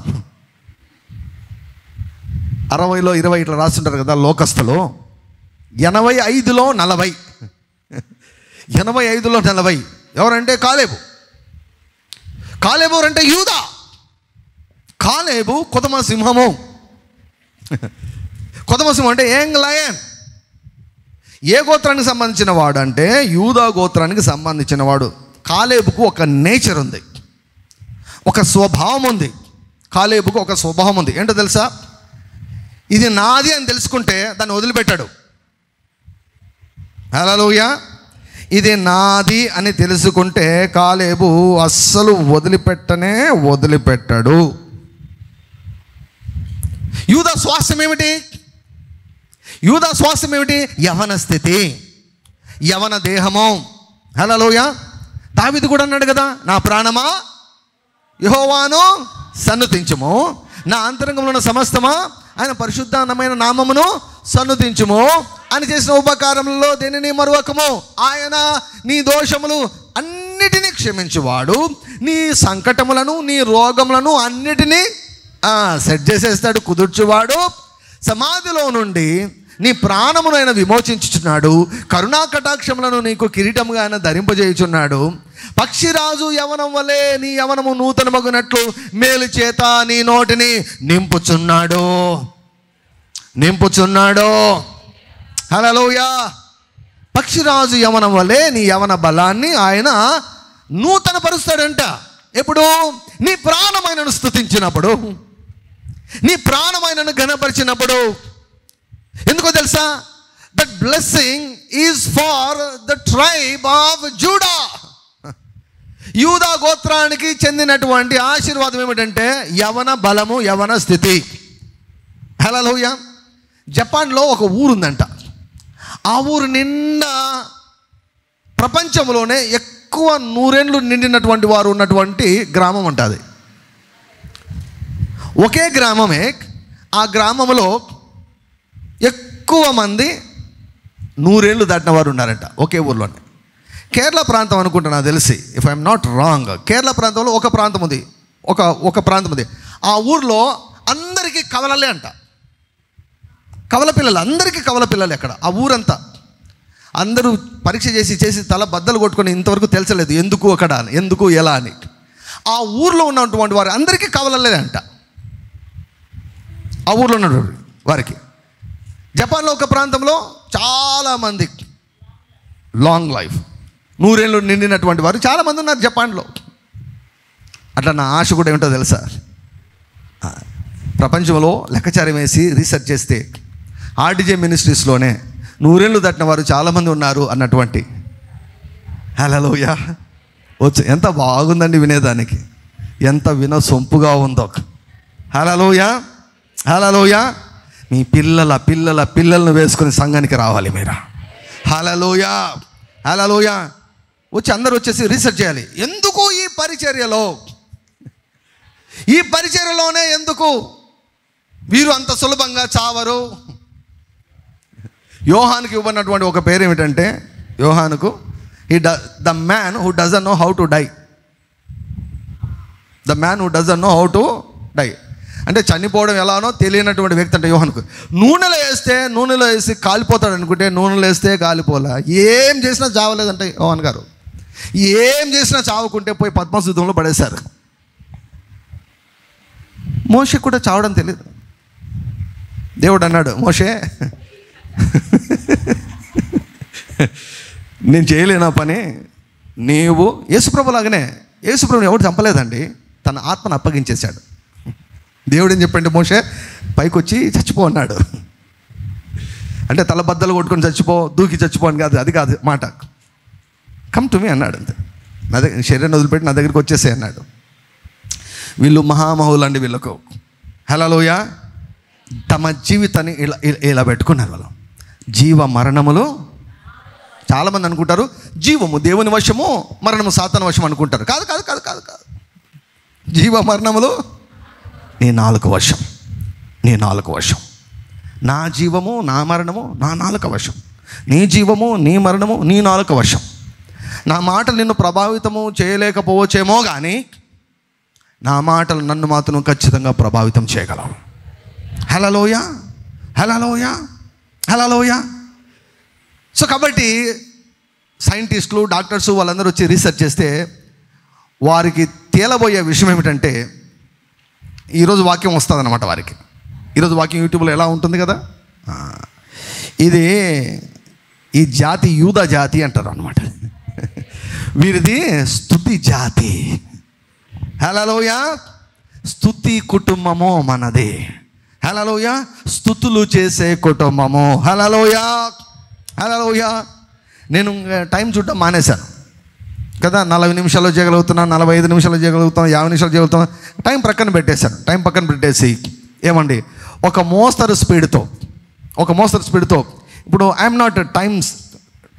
60లో 20 ఇట్లా రాస్తుంటారు కదా లోకస్తులు. 85లో 40. 85లో 40 ఎవరంటే కాలేబు. కాలేబు ఎవరంటే యూదా. కాలేబు కొదమ సింహము. కొదమ సింహం అంటే యంగ్ లయన్. ఏ గోత్రానికి సంబంధించిన వాడు అంటే యూదా గోత్రానికి సంబంధించిన వాడు. కాలేబుకు ఒక నేచర్ ఉంది, ఒక స్వభావం ఉంది. కాలేబుకు ఒక స్వభావం ఉంది. ఏంటో తెలుసా? ఇది నాది అని తెలుసుకుంటే దాన్ని వదిలిపెట్టాడు. హల్లెలూయా. ఇది నాది అని తెలుసుకుంటే కాలేబు అస్సలు వదిలిపెట్టాడు. యూదా స్వాస్థ్యం ఏమిటి? యవన స్థితి, యవన దేహము. హల్లెలూయా. దావీదు కూడా అన్నాడు కదా, నా ప్రాణమా యెహోవాను సన్నుతించుము, నా అంతరంగంలో ఉన్న సమస్తమా ఆయన పరిశుద్ధమైన నామమును సన్నుతించుము, అని చేసిన ఉపకారములలో దేనిని మరువకము. ఆయన నీ దోషములు అన్నిటినీ క్షమించువాడు, నీ సంకటములను నీ రోగములను అన్నిటినీ సెట్ చేసేస్తాడు, కుదుర్చువాడు. సమాధిలో నుండి నీ ప్రాణమును ఆయన విమోచించుచున్నాడు. కరుణా కటాక్షములను నీకు కిరీటముగా ఆయన ధరింపజేయుచున్నాడు. పక్షిరాజు యవనం వలె నీ యవనము నూతనమగునట్లు మేలు చేత నీ నోటిని నింపుచున్నాడు. హల్లెలూయా. పక్షిరాజు యవనం వలె నీ యవన బలాన్ని ఆయన నూతన పరుస్తాడంట. ఎప్పుడు? నీ ప్రాణమైనను స్తుతించినప్పుడు, నీ ప్రాణమైనను ఘనపరిచినప్పుడు. ఎందుకో తెలుసా? That blessing is for the tribe of JUDA. యూదా గోత్రానికి చెందినటువంటి ఆశీర్వాదం ఏమిటంటే యవన బలము, యవన స్థితి. హల్లెలూయా. జపాన్లో ఒక ఊరుందంట. ఆ ఊరు నిండా ప్రపంచంలోనే ఎక్కువ 100 ఏళ్ళు నిండినటువంటి వారు ఉన్నటువంటి గ్రామం ఉంటుంది. ఒకే గ్రామమే. ఆ గ్రామంలో ఎక్కువ మంది 100 ఏళ్ళు దాటిన వారు ఉన్నారంట ఒకే ఊర్లోనే. కేరళ ప్రాంతం అనుకుంటా నాకు తెలిసి, if I'm not wrong. Kerala ప్రాంతంలో ఒక ప్రాంతం ఉంది, ఒక ప్రాంతం ఉంది. ఆ ఊర్లో అందరికీ కవలలే అంట. కవల పిల్లలు, అందరికీ కవల పిల్లలు. ఎక్కడ ఆ ఊరంతా అందరూ పరీక్ష చేసి తల బద్దలు కొట్టుకొని ఇంతవరకు తెలిసలేదు ఎందుకు అక్కడ అని, ఎందుకు ఎలా అని. ఆ ఊర్లో ఉన్నటువంటి వారు అందరికీ కవలలే అంట. ఆ ఊర్లో ఉన్నటువంటి వారికి. జపాన్లో ఒక ప్రాంతంలో చాలామంది లాంగ్ లైఫ్, 100 ఏళ్ళు నిండినటువంటి వారు చాలామంది ఉన్నారు జపాన్లో. అట్లా నా ఆశ కూడా ఏమిటో తెలుసా? ప్రపంచంలో లెక్కచారం వేసి రీసెర్చ్ చేస్తే ఆర్డిజే మినిస్ట్రీస్లోనే 100 ఏళ్ళు దాటిన వారు చాలామంది ఉన్నారు అన్నటువంటి. హల్లెలూయా. వచ్చు. ఎంత బాగుందండి వినేదానికి, ఎంత వినసొంపుగా ఉందో. హల్లెలూయా, హల్లెలూయా. మీ పిల్లలను వేసుకొని సంఘానికి రావాలి మీరు. హల్లెలూయా, హల్లెలూయా. అందరూ వచ్చేసి రీసెర్చ్ చేయాలి. ఎందుకు ఈ పరిచర్యలోనే ఎందుకు వీరు అంత సులభంగా చావరు? యోహానుకి ఇవ్వనటువంటి ఒక పేరు ఏమిటంటే, యోహానుకు the man who doesn't know how to die. The man who doesn't know how to die అంటే చనిపోవడం ఎలానో తెలియనటువంటి వ్యక్తి అంటే యోహానుకు. నూనెలో వేసి కాలిపోతాడు అనుకుంటే నూనెలో వేస్తే కాలిపోలే, ఏం చేసినా చావలేదంటే యోహాన్ గారు. ఏం చేసినా చావకుంటే పోయి పద్మసూదంలో పడేశారు. మోషే కూడా చావడం తెలియదు. దేవుడు అన్నాడు, మోషే నేను చేయలేనా పని, నీవు యేసుప్రభు లాగానే. యేసుప్రభుని ఎవడు చంపలేదండి, తన ఆత్మను అప్పగించేశాడు. దేవుడు ఏం చెప్పండి, మోషే పైకి వచ్చి చచ్చిపో అన్నాడు. అంటే తలబద్దలు కొట్టుకొని చచ్చిపో, దూకి చచ్చిపో అని కాదు, అది కాదు మాట. కమ్ టు మీ అన్నాడు. అంతే, నా దగ్గర శరీరాన్ని వదిలిపెట్టి నా దగ్గరికి వచ్చేసే అన్నాడు. వీళ్ళు మహామహులు అండి. వీళ్ళకు హల్లెలూయా తమ జీవితాన్ని ఇలా పెట్టుకున్నారు. వాళ్ళు జీవ మరణములు. చాలామంది అనుకుంటారు జీవము దేవుని వశము, మరణము సాతాను వశం అనుకుంటారు. కాదు కాదు కాదు కాదు కాదు జీవ మరణములు నీ నాలుక వశం. నీ నాలుక వశం. నా జీవము నా మరణము నా నాలుక వశం. నీ జీవము నీ మరణము నీ నాలుక వశం. నా మాటలు నిన్ను ప్రభావితము చేయలేకపోవచ్చేమో కానీ నా మాటలు నన్ను మాత్రం ఖచ్చితంగా ప్రభావితం చేయగలవు. హల్లెలూయా హల్లెలూయా హల్లెలూయా. సో కాబట్టి సైంటిస్టులు, డాక్టర్స్ వాళ్ళందరూ వచ్చి రీసెర్చ్ చేస్తే వారికి తేలబోయే విషయం ఏమిటంటే, ఈరోజు వాక్యం వస్తుంది అన్నమాట వారికి. ఈరోజు వాక్యం యూట్యూబ్లో ఎలా ఉంటుంది కదా, ఇది ఈ జాతి యూదా జాతి అంటారు అన్నమాట. వీరిది స్తుతి జాతి. హల్లెలూయా. స్తుతి కుటుంబము మనది. హల్లెలూయా. స్తుతులు చేసే కుటుంబము. హల్లెలూయా హల్లెలూయా. నేను టైం చూడడం మానేశాను కదా. 40 నిమిషాల్లో చేయగలుగుతున్నాను, 45 నిమిషాల్లో చేయగలుగుతాను, 50 నిమిషాలు చేయగలుగుతాను. టైం పక్కన పెట్టేశాను. టైం పక్కన పెట్టేసి ఏమండి ఒక మోస్తరు స్పీడ్తో ఇప్పుడు ఐఎమ్ నాట్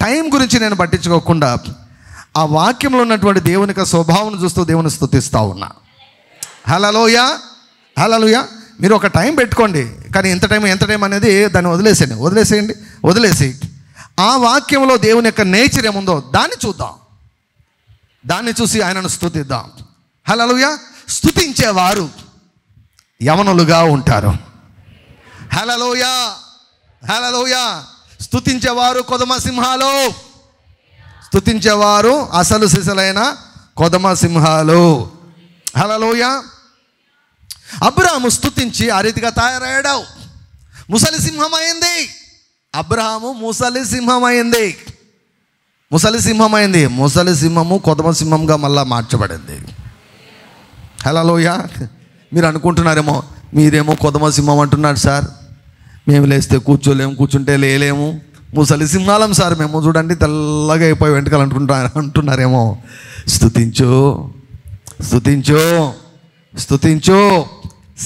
టైం గురించి నేను పట్టించుకోకుండా ఆ వాక్యంలో ఉన్నటువంటి దేవుని యొక్క స్వభావం చూస్తూ దేవుని స్తుతిస్తూ ఉన్నా. హల్లెలూయా హల్లెలూయా. మీరు ఒక టైం పెట్టుకోండి, కానీ ఎంత టైం అనేది దాన్ని వదిలేసి ఆ వాక్యంలో దేవుని యొక్క నేచర్ ఏముందో దాన్ని చూద్దాం. దాన్ని చూసి ఆయనను స్తుతిద్దాం. హల్లెలూయా. స్తుతించేవారు యవనులుగా ఉంటారు. హల్లెలూయా హల్లెలూయా. స్తుతించేవారు కొదమ సింహాలు. స్తుతించేవారు అసలు సిసలైన కొదమ సింహాలు. హల్లెలూయా. అబ్రాహాము స్తుతించి ఆ రీతిగా తయారయ్యాడు. ముసలి సింహమైంది. అబ్రాహాము ముసలి సింహమైంది. ముసలి సింహము కొదమ సింహంగా మళ్ళా మార్చబడింది. హల్లెలూయా. మీరు అనుకుంటున్నారేమో, మీరేమో కొదమ సింహం అంటున్నారు సార్, మేము లేస్తే కూర్చోలేము, కూర్చుంటే లేలేము, ముసలి సింహాలం సార్ మేము, చూడండి తెల్లగా అయిపోయి వెంటకాలు అంటున్నారేమో. స్తుతించు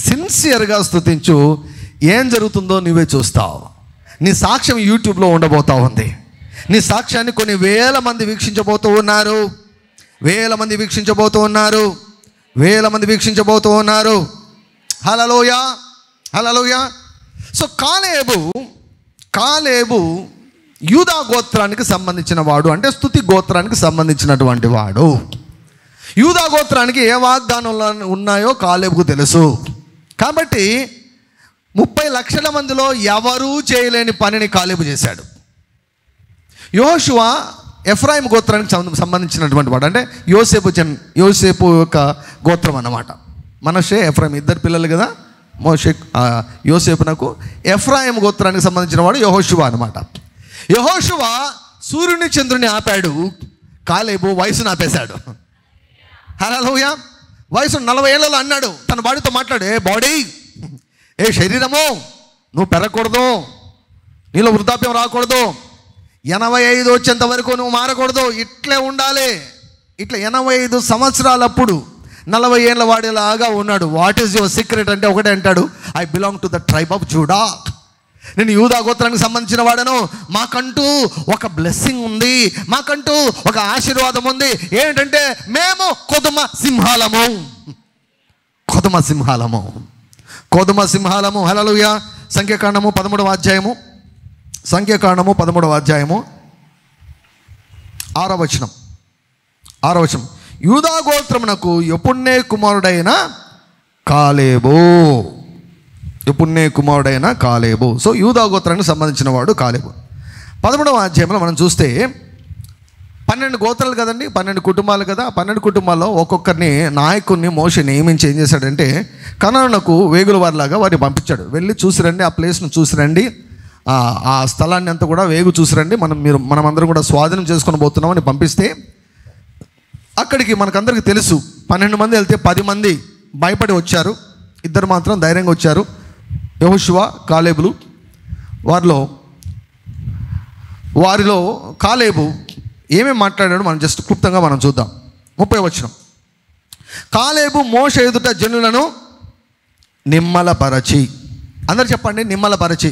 సిన్సియర్గా స్తుతించు. ఏం జరుగుతుందో నువ్వే చూస్తావు. నీ సాక్ష్యం యూట్యూబ్లో ఉండబోతా ఉంది. నీ సాక్ష్యాన్ని కొన్ని వేల మంది వీక్షించబోతూ ఉన్నారు. హల్లెలూయా హల్లెలూయా. సో కాలేబు యూదా గోత్రానికి సంబంధించిన వాడు, అంటే స్తుతి గోత్రానికి సంబంధించినటువంటి వాడు. యూదా గోత్రానికి ఏ వాగ్దానాలు ఉన్నాయో కాలేబుకు తెలుసు. కాబట్టి 30 లక్షల మందిలో ఎవరూ చేయలేని పనిని కాలేబు చేశాడు. యెహోషువ ఎఫ్రాయిం గోత్రానికి సంబంధించినటువంటి వాడు, అంటే యోసేపు యొక్క గోత్రం అన్నమాట. మనషే ఎఫ్రాయిం ఇద్దరు పిల్లలు కదా, యోసేపునకు. ఎఫ్రాయిం గోత్రానికి సంబంధించిన వాడు యెహోషువ అనమాట. యెహోషువ సూర్యుని చంద్రుని ఆపాడు, కాలేబు వయసును ఆపేశాడు. హల్లెలూయా. వయసు 40 ఏళ్ళలో అన్నాడు, తన బాడీతో మాట్లాడు, ఏ బాడీ, ఏ శరీరము, నువ్వు పెరగకూడదు, నీలో వృద్ధాప్యం రాకూడదు, 85 వచ్చేంత వరకు నువ్వు మారకూడదు, ఇట్లే ఉండాలి. ఇట్లా 85 సంవత్సరాలప్పుడు 40 ఏళ్ళ వాడిలాగా ఉన్నాడు. వాట్ ఈజ్ యువర్ సీక్రెట్ అంటే ఒకటే అంటాడు, I belong to the tribe of JUDA. నేను యూదా గోత్రానికి సంబంధించిన వాడను. మాకంటూ ఒక బ్లెస్సింగ్ ఉంది, మాకంటూ ఒక ఆశీర్వాదం ఉంది. ఏంటంటే మేము కొదమ సింహాలము. హల్లెలూయా. సంఖ్యాకాండము 13వ అధ్యాయము 6వ వచనం. యూదా గోత్రమునకు యెఫున్నె కుమారుడైన కాలేబు. సో యూదా గోత్రానికి సంబంధించిన వాడు కాలేబు. 13వ అధ్యాయంలో మనం చూస్తే 12 గోత్రాలు కదండి, 12 కుటుంబాలు కదా. 12 కుటుంబాల్లో ఒక్కొక్కరిని నాయకుడిని మోషే నియమించి ఏం చేశాడంటే కనానునకు వేగుల వారిలాగా వారిని పంపించాడు. వెళ్ళి చూసిరండి, ఆ ప్లేస్ను చూసిరండి, ఆ స్థలాన్ని అంతా కూడా వేగు చూసిరండి, మనమందరం కూడా స్వాధీనం చేసుకొని పోతున్నామని పంపిస్తే అక్కడికి మనకందరికీ తెలుసు 12 మంది వెళ్తే 10 మంది భయపడి వచ్చారు, 2 మాత్రం ధైర్యంగా వచ్చారు. యెహోషువ, కాలేబులు. వారిలో కాలేబు ఏమేమి మాట్లాడాడు మనం జస్ట్ క్లుప్తంగా మనం చూద్దాం. 30వ వచనం. కాలేబు మోషే ఎదుట జనులను నిమ్మలపరచి. అందరు చెప్పండి, నిమ్మలపరచి.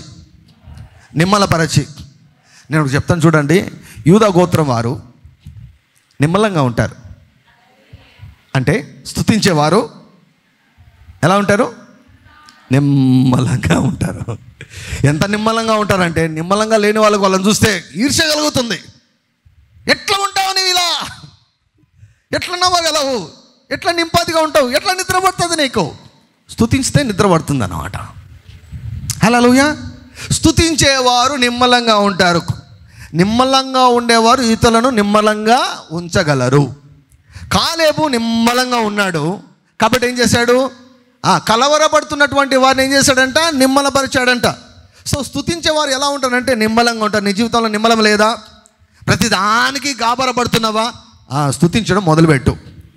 నేను ఒకటి చెప్తాను చూడండి. యూదా గోత్రం వారు నిమ్మలంగా ఉంటారు. అంటే స్తుతించేవారు ఎలా ఉంటారు? నిమ్మలంగా ఉంటారు. ఎంత నిమ్మలంగా ఉంటారంటే నిమ్మలంగా లేని వాళ్ళకి వాళ్ళని చూస్తే ఈర్ష్య కలుగుతుంది. ఎట్లా ఉంటావు నీవు, ఇలా ఎట్లా నవ్వగలవు, ఎట్లా నింపాదిగా ఉంటావు, ఎట్లా నిద్ర పడుతుంది నీకు? స్తుతించితే నిద్ర పడుతుంది అన్నమాట. హల్లెలూయా. స్తుతించేవారు నిమ్మలంగా ఉంటారు. నిమ్మలంగా ఉండేవారు ఇతరులను నిమ్మలంగా ఉంచగలరు. కాలేబు నిమ్మలంగా ఉన్నాడు కాబట్టి ఏం చేశాడు? కలవరపడుతున్నటువంటి వారిని ఏం చేశాడంట? నిమ్మలపరిచాడంట. సో స్తుతించేవారు ఎలా ఉంటారంటే నిమ్మలంగా ఉంటారు. నీ జీవితంలో నిమ్మలం లేదా? ప్రతిదానికి గాబరపడుతున్నావా? స్తుతించడం మొదలుపెట్టు.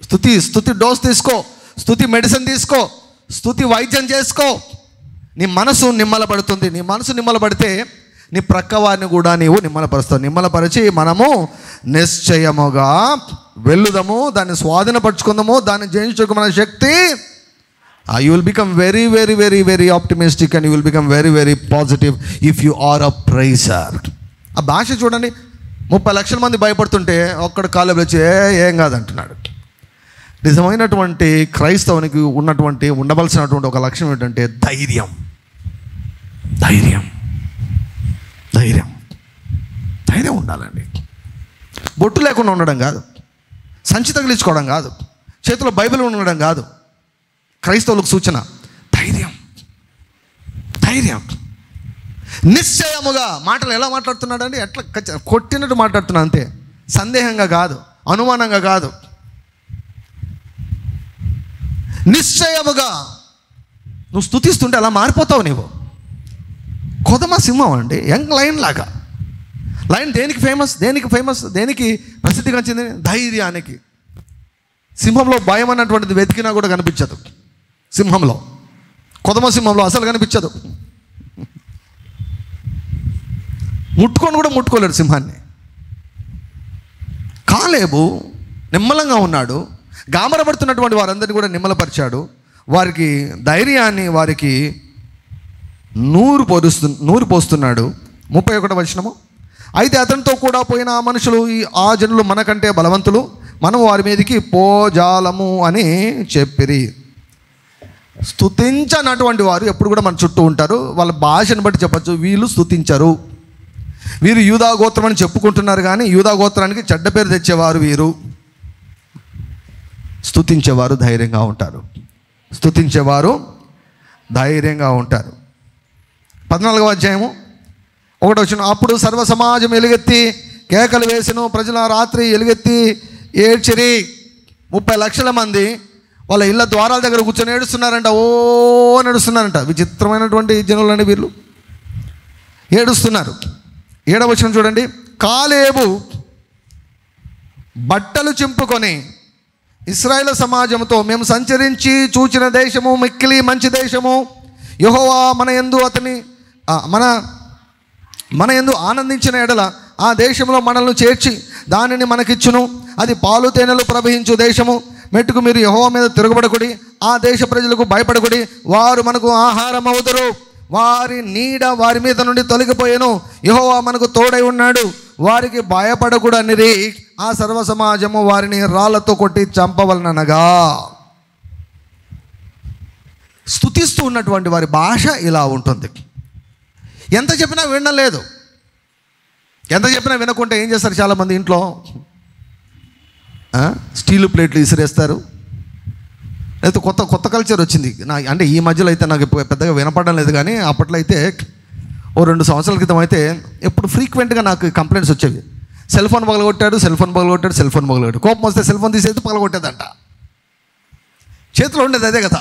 స్తుతి డోస్ తీసుకో, స్తుతి మెడిసిన్ తీసుకో, స్తుతి వైద్యం చేసుకో. నీ మనసు నిమ్మలపడుతుంది. నీ మనసు నిమ్మలపడితే నీ ప్రక్కవారిని కూడా నీవు నిమ్మలపరుస్తావు. నిమ్మలపరిచి మనము నిశ్చయముగా వెళ్ళుదాము, దాన్ని స్వాధీనపరచుకుందాము, దాన్ని జయించుకు మన శక్తి. You will become very, very, very, very optimistic and you will become very, very positive if you are a praiser. ఆ భాష చూడండి. 30 లక్షల మంది భయపడుతుంటే ఒక్కడు కాలేబు వచ్చి ఏం కాదంటున్నాడు. నిజమైనటువంటి క్రైస్తవునికి ఉండవలసినటువంటి ఒక లక్షణం ఏంటంటే ధైర్యం. ఉండాలండి. బొట్టు లేకుండా ఉండడం కాదు, సంచి తగిలించుకోవడం కాదు, చేతిలో బైబిల్ ఉండడం కాదు. క్రైస్తవులకు సూచన ధైర్యం. నిశ్చయముగా. మాటలు ఎలా మాట్లాడుతున్నాడండి? ఎట్లా కొట్టినట్టు మాట్లాడుతున్నా, అంతే. సందేహంగా కాదు, అనుమానంగా కాదు. నిశ్చయముగా నువ్వు స్తుతిస్తుంటే అలా మారిపోతావు నీవు. కొదమ సింహం అండి, యంగ్ లయన్ లాగా. లయన్ దేనికి ఫేమస్, దేనికి ప్రసిద్ధిగా వచ్చింది? ధైర్యానికి. సింహంలో భయం అన్నటువంటిది వెతికినా కూడా కనిపించదు. కొదమ సింహంలో అసలు కనిపించదు. ముట్టుకోలేడు సింహాన్ని. కాలేబు నిమ్మలంగా ఉన్నాడు. గాబరపడుతున్నటువంటి వారందరినీ కూడా నిమ్మలపరిచాడు. వారికి ధైర్యాన్ని, వారికి నూరు పోస్తున్నాడు. 31వ వచనము. అయితే అతనితో కూడా పోయిన ఆ మనుషులు, ఆ జనులు మనకంటే బలవంతులు, మనం వారి మీదకి పోజాలము అని చెప్పిరి. స్తుతించనటువంటి వారు ఎప్పుడు కూడా మన చుట్టూ ఉంటారు. వాళ్ళ భాషను బట్టి చెప్పచ్చు, వీళ్ళు స్తుతించరు. వీరు యూదా గోత్రం అని చెప్పుకుంటున్నారు కానీ యూదా గోత్రానికి చెడ్డ పేరు తెచ్చేవారు వీరు. స్తుతించేవారు ధైర్యంగా ఉంటారు. 14వ అధ్యాయము 1వ వచనం. అప్పుడు సర్వ సమాజం ఎలుగెత్తి కేకలు వేసెను, ప్రజల రాత్రి ఎలుగెత్తి ఏడ్చిరి. 30 లక్షల మంది వాళ్ళ ఇళ్ళ ద్వారాల దగ్గర కూర్చొని ఏడుస్తున్నారంట. నడుస్తున్నారంట. విచిత్రమైనటువంటి జనులని వీళ్ళు ఏడుస్తున్నారు. 7వ వచనం చూడండి. కాలేబు బట్టలు చింపుకొని ఇశ్రాయేలు సమాజంతో, మేము సంచరించి చూచిన దేశము మిక్కిలి మంచి దేశము, యెహోవా మన యందు ఆనందించిన ఎడల ఆ దేశంలో మనల్ని చేర్చి దానిని మనకిచ్చును. అది పాలు తేనెలు ప్రవహించు దేశము. మెట్టుకు మీరు యెహోవా మీద తిరగబడకుడి, ఆ దేశ ప్రజలకు భయపడకుడి, వారు మనకు ఆహారం అవుదురు. వారి నీడ వారి మీద నుండి తొలగిపోయాను, యెహోవా మనకు తోడై ఉన్నాడు, వారికి భయపడకూడనిరి. ఆ సర్వ సమాజము వారిని రాళ్లతో కొట్టి చంపవలననగా. స్తుతిస్తూ ఉన్నటువంటి వారి భాష ఇలా ఉంటుంది. ఎంత చెప్పినా వినలేదు. ఎంత చెప్పినా వినకుంటే ఏం చేస్తారు చాలామంది ఇంట్లో? స్టీలు ప్లేట్లు ఇసిరేస్తారు. అయితే కొత్త కల్చర్ వచ్చింది. అంటే ఈ మధ్యలో అయితే నాకు పెద్దగా వినపడడం లేదు కానీ అప్పట్లో అయితే 2 సంవత్సరాల క్రితం అయితే ఎప్పుడు ఫ్రీక్వెంట్గా నాకు కంప్లైంట్స్ వచ్చేవి. సెల్ ఫోన్ పగలగొట్టాడు, కోపం వస్తే సెల్ ఫోన్ తీసేది పగలగొట్టేదంట. చేతిలో ఉండేది అదే కదా,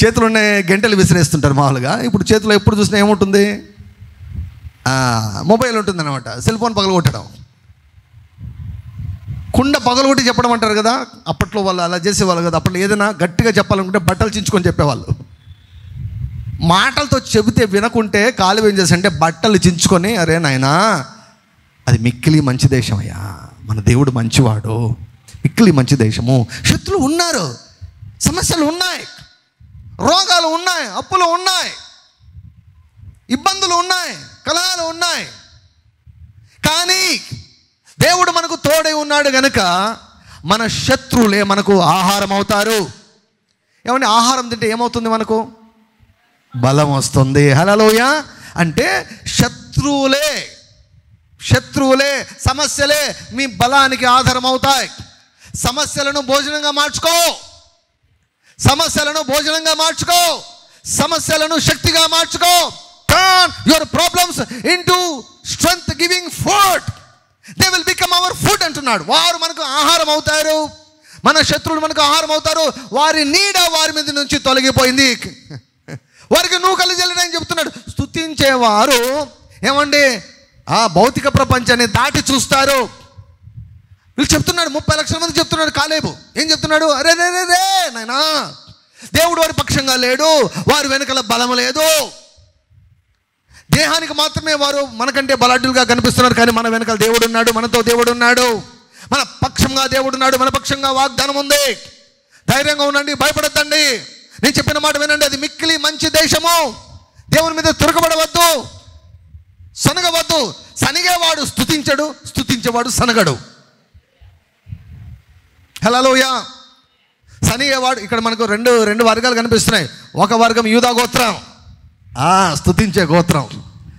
చేతిలో ఉండే గంటలు విసిరేస్తుంటారు మామూలుగా. ఇప్పుడు చేతిలో ఎప్పుడు చూసినా ఏముంటుంది, మొబైల్ ఉంటుంది అనమాట. సెల్ ఫోన్ పగలగొట్టడం, కుండ పగలగొట్టి చెప్పడం అంటారు కదా. అప్పట్లో వాళ్ళు అలా చేసేవాళ్ళు కదా. అప్పట్లో ఏదైనా గట్టిగా చెప్పాలనుకుంటే బట్టలు చించుకొని చెప్పేవాళ్ళు. మాటలతో చెబితే వినకుంటే కాలు ఏం చేశారంటే బట్టలు చించుకొని, అరే నాయనా అది మిక్కిలి మంచి దేశం అయ్యా, మన దేవుడు మంచివాడు, మిక్కిలి మంచి దేశము. శత్రువులు ఉన్నారు, సమస్యలు ఉన్నాయి, రోగాలు ఉన్నాయి, అప్పులు ఉన్నాయి, ఇబ్బందులు ఉన్నాయి, కలహాలు ఉన్నాయి. కానీ దేవుడు మనకు తోడై ఉన్నాడు గనుక మన శత్రువులే మనకు ఆహారం అవుతారు. ఏమంటే ఆహారం తింటే ఏమవుతుంది, మనకు బలం వస్తుంది. హల్లెలూయా. అంటే శత్రువులే సమస్యలే మీ బలానికి ఆధారం అవుతాయి. సమస్యలను భోజనంగా మార్చుకో, సమస్యలను శక్తిగా మార్చుకో. Turn your problems into strength giving food. They will become our food అంటున్నాడు. వారు మనకు ఆహారం అవుతారు, మన శత్రువులు మనకు ఆహారం అవుతారు. వారి నీడ వారి మీద నుంచి తొలగిపోయింది, వారికి నువ్వు కలిజెళ్ళని చెప్తున్నాడు. స్తుతించేవారు ఏమండి ఆ భౌతిక ప్రపంచాన్ని దాటి చూస్తారు. వీళ్ళు చెప్తున్నాడు, 30 లక్షల మంది చెప్తున్నాడు. కాలేబు ఏం చెప్తున్నాడు, అరే రే రే రే నాయనా, దేవుడు వారి పక్షంగా లేడు, వారి వెనకాల బలం లేదు. దేహానికి మాత్రమే వారు మనకంటే బలాఢ్యులుగా కనిపిస్తున్నారు, కానీ మన వెనకాల దేవుడు ఉన్నాడు, మనతో దేవుడు ఉన్నాడు, మన పక్షంగా దేవుడు ఉన్నాడు, మన పక్షంగా వాగ్దానం ఉంది. ధైర్యంగా ఉండండి, భయపడద్దండి, నేను చెప్పిన మాట వినండి. అది మిక్కిలి మంచి దేశము. దేవుని మీద తిరగబడవద్దు, సనగవద్దు. సనిగేవాడు స్తుతించడు, స్తుతించేవాడు సనగడు. హల్లెలూయా. సనిగేవాడు, ఇక్కడ మనకు రెండు వర్గాలు కనిపిస్తున్నాయి. ఒక వర్గం యూదా గోత్రం, స్తుతించే గోత్రం.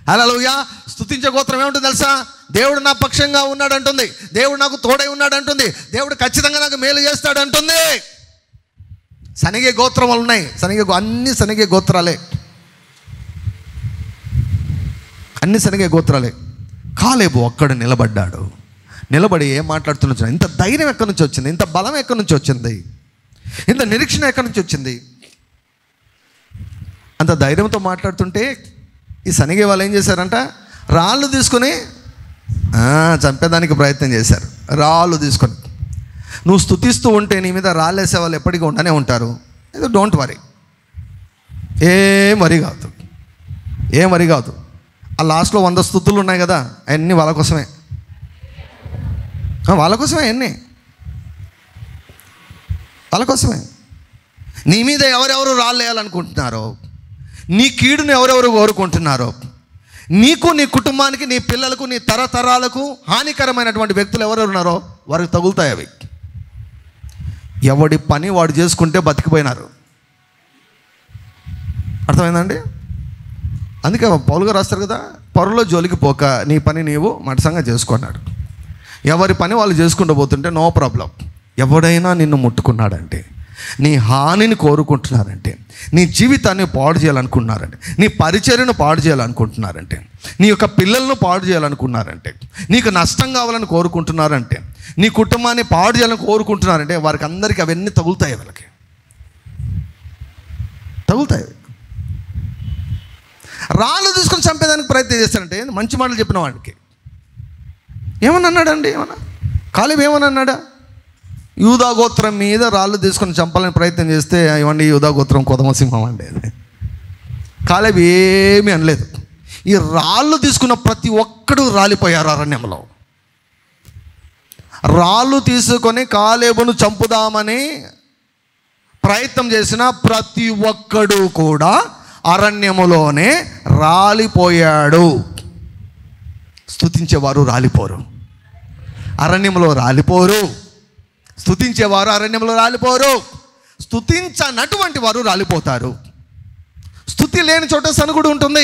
హల్లెలూయా. స్తుతించే గోత్రం ఏముంటుంది తెలుసా, దేవుడు నా పక్షంగా ఉన్నాడు అంటుంది, దేవుడు నాకు తోడై ఉన్నాడు అంటుంది, దేవుడు ఖచ్చితంగా నాకు మేలు చేస్తాడు అంటుంది. సనిగే గోత్రం వాళ్ళు ఉన్నాయి, అన్ని సనిగే గోత్రాలే, అన్ని సనిగే గోత్రాలే. కాలేబు అక్కడ నిలబడ్డాడు. నిలబడి ఏం మాట్లాడుతున్నా, ఇంత ధైర్యం ఎక్కడి నుంచి వచ్చింది, ఇంత బలం ఎక్కడి నుంచి వచ్చింది, ఇంత నిరీక్షణ ఎక్కడి నుంచి వచ్చింది? అంత ధైర్యంతో మాట్లాడుతుంటే ఈ సనిగే వాళ్ళు ఏం చేశారంట, రాళ్ళు తీసుకొని చంపేదానికి ప్రయత్నం చేశారు. రాళ్ళు తీసుకొని, నువ్వు స్తుతిస్తూ ఉంటే నీ మీద రాళ్ళు వేసే వాళ్ళు ఎప్పటికీ ఉండనే ఉంటారు. ఏదో డోంట్ వరీ, ఏం వరీ కాదు. ఆ లాస్ట్లో 100 స్తుతులు ఉన్నాయి కదా, అవన్నీ వాళ్ళ కోసమే, అన్నీ వాళ్ళ కోసమే. నీ మీద ఎవరెవరు రాళ్ళు వేయాలనుకుంటున్నారో, నీ కీడును ఎవరెవరు కోరుకుంటున్నారో, నీకు, నీ కుటుంబానికి, నీ పిల్లలకు, నీ తరతరాలకు హానికరమైనటువంటి వ్యక్తులు ఎవరెవరు ఉన్నారో వారికి తగులుతాయి అవి. ఎవడి పని వాడు చేసుకుంటే బతికిపోయినారు. అర్థమైందండి? అందుకే పౌలు గారు రాస్తారు కదా, పరులో జోలికి పోక నీ పని నీవు మటసంగా చేసుకున్నాడు. ఎవరి పని వాళ్ళు చేసుకుంటూ పోతుంటే నో ప్రాబ్లం. ఎవడైనా నిన్ను ముట్టుకున్నాడంటే, నీ హానిని కోరుకుంటున్నారంటే, నీ జీవితాన్ని పాడు చేయాలనుకుంటున్నారంటే, నీ పరిచర్యను పాడు చేయాలనుకుంటున్నారంటే, నీ యొక్క పిల్లలను పాడు చేయాలనుకున్నారంటే, నీకు నష్టం కావాలని కోరుకుంటున్నారంటే, నీ కుటుంబాన్ని పాడు చేయాలని కోరుకుంటున్నారంటే, వారికి అందరికీ అవన్నీ తగులుతాయి. వాళ్ళకి తగులుతాయి. రాళ్ళు తీసుకొని చంపేదానికి ప్రయత్నం చేస్తారంటే, మంచి మాటలు చెప్పిన వాడికి ఏమని అన్నాడండి? కాలేబు ఏమని అన్నాడా? యూదా గోత్రం మీద రాళ్ళు తీసుకొని చంపాలని ప్రయత్నం చేస్తే, ఇవ్వండి యూదా గోత్రం కొదమసింహం అండి. కాలేబు ఏమీ అనలేదు. ఈ రాళ్ళు తీసుకున్న ప్రతి ఒక్కడు రాలిపోయారు అరణ్యంలో. రాళ్ళు తీసుకొని కాలేబును చంపుదామని ప్రయత్నం చేసిన ప్రతి ఒక్కడు కూడా అరణ్యములోనే రాలిపోయాడు. స్తుతించేవారు రాలిపోరు, అరణ్యంలో రాలిపోరు. స్తుతించేవారు అరణ్యంలో రాలిపోరు. స్తుతించనటువంటి వారు రాలిపోతారు. స్తుతి లేని చోట సనుగుడు ఉంటుంది.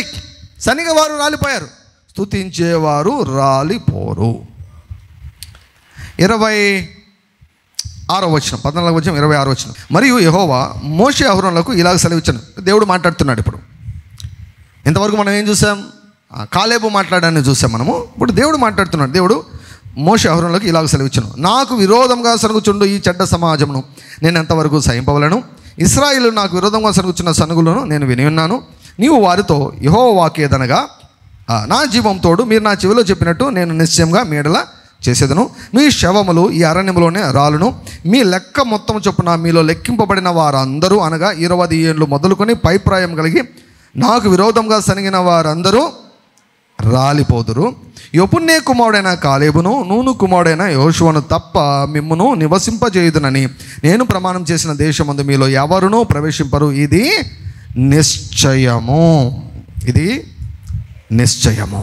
సనిగ వారు రాలిపోయారు, స్తుతించేవారు రాలిపోరు. 26వ వచనం, 14వ వచనం, 26వ వచనం. మరియు యెహోవా మోషే అహరోనులకు ఇలాగ సెలవిచ్చాను. దేవుడు మాట్లాడుతున్నాడు. ఇప్పుడు ఇంతవరకు మనం ఏం చూసాం? కాలేబు మాట్లాడాన్ని చూసాం మనము. ఇప్పుడు దేవుడు మాట్లాడుతున్నాడు. దేవుడు మోషే అహరోనులకు ఇలాగ సెలవిచ్చును, నాకు విరోధంగా సరుగుచుండు ఈ చెడ్డ సమాజమును నేను ఎంతవరకు సహింపవలను? ఇశ్రాయేలు నాకు విరోధంగా సరుగుచున్న సనుగులను నేను విని ఉన్నాను. నీవు వారితో యెహోవా వాక్యేదనగా, నా జీవం తోడు మీరు నా చెవిలో చెప్పినట్టు నేను నిశ్చయంగా మీ ఎడల చేసేదను. మీ శవములు ఈ అరణ్యములోనే రాలును. మీ లెక్క మొత్తం చొప్పున మీలో లెక్కింపబడిన వారందరూ, అనగా 20 ఏళ్ళు మొదలుకొని పైప్రాయం కలిగి నాకు విరోధంగా సనిగిన వారందరూ రాలిపోదురు. యెఫున్నె కుమారుడైన కాలేబును, నూను కుమారుడైన యెహోషువను తప్ప మిమ్మును నివసింపజేయుదునని నేను ప్రమాణం చేసిన దేశమందు మీలో ఎవరునూ ప్రవేశింపరు. ఇది నిశ్చయము. ఇది నిశ్చయము.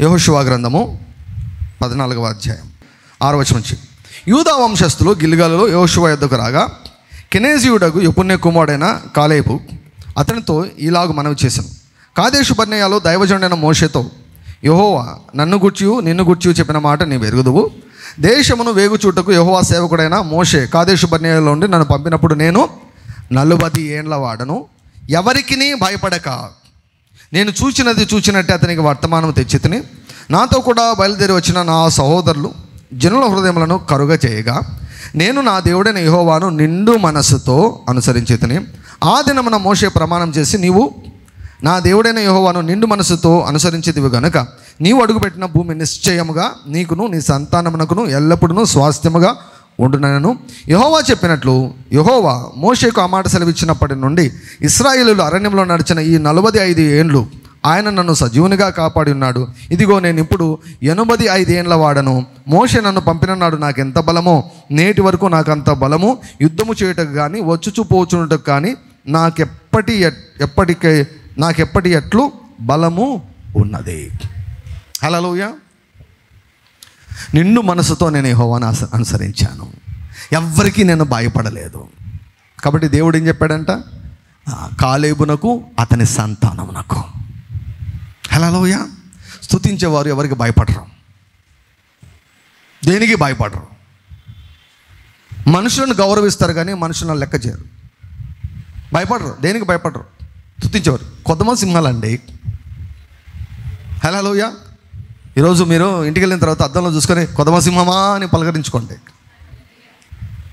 యెహోషువ గ్రంథము 14వ అధ్యాయం 6వ వచనం నుంచి, యూదా వంశస్థులు గిల్గాలులో యెహోషువ యొద్దకు రాగా, కెనెజీయుడగు యెఫున్నె కుమారుడైన కాలేబు అతనితో ఇలాగు మనవి చేశాను. కాదేషు బర్నేయలో దైవజనుడైన మోషేతో, యెహోవా నన్ను గూర్చియు నిన్ను గూర్చియు చెప్పిన మాట నీవు ఎరుగుదువు. దేశమును వేగుచూటకు యెహోవా సేవకుడైన మోషే కాదేషు బర్నేయలో ఉండి నన్ను పంపినప్పుడు నేను 40 ఏండ్ల వాడను. ఎవరికిని భయపడక నేను చూచినట్టే అతనికి వర్తమానం తెచ్చితిని. నాతో కూడా బయలుదేరి వచ్చిన నా సహోదరులు జనుల హృదయములను కరుగ చేయగా, నేను నా దేవుడైన యెహోవాను నిండు మనస్సుతో అనుసరించితిని. ఆ దినమున మోషే ప్రమాణం చేసి, నీవు నా దేవుడైన యెహోవాను నిండు మనస్సుతో అనుసరించేదివి గనుక నీవు అడుగుపెట్టిన భూమి నిశ్చయముగా నీకును నీ సంతానమునకును ఎల్లప్పుడూ స్వాస్థ్యముగా ఉండునను. యెహోవా చెప్పినట్లు యెహోవా మోషేకు ఆ మాట సెలవిచ్చినప్పటి నుండి ఇశ్రాయేలీయులు అరణ్యంలో నడిచిన ఈ 45 ఏండ్లు ఆయన నన్ను సజీవునిగా కాపాడి ఉన్నాడు. ఇదిగో నేను ఇప్పుడు 85 ఏండ్ల వాడను. మోషే నన్ను పంపిన నాడు నాకు ఎంత బలమో నేటి వరకు నాకు అంత బలము యుద్ధము చేయుటకు కానీ వచ్చుచు పోచుటకు కానీ నాకెప్పటి ఎట్లు బలము ఉన్నది. హల్లెలూయా. నిండు మనసుతో నేను యెహోవాను అనుసరించాను. ఎవ్వరికీ నేను భయపడలేదు. కాబట్టి దేవుడు ఏం చెప్పాడంట? కాలేబునకు అతని సంతానమునకు. హల్లెలూయా. స్తుతించేవారు ఎవరికి భయపడరు, దేనికి భయపడరు. మనుషులను గౌరవిస్తారు కానీ మనుషులను లెక్క చేయరు. భయపడరు, దేనికి భయపడరు. స్తుతించేవారు కొద్దిమ సింహాలండి. హల్లెలూయా. ఈరోజు మీరు ఇంటికి వెళ్ళిన తర్వాత అద్దంలో చూసుకొని కొదమ సింహమా అని పలకరించుకోండి.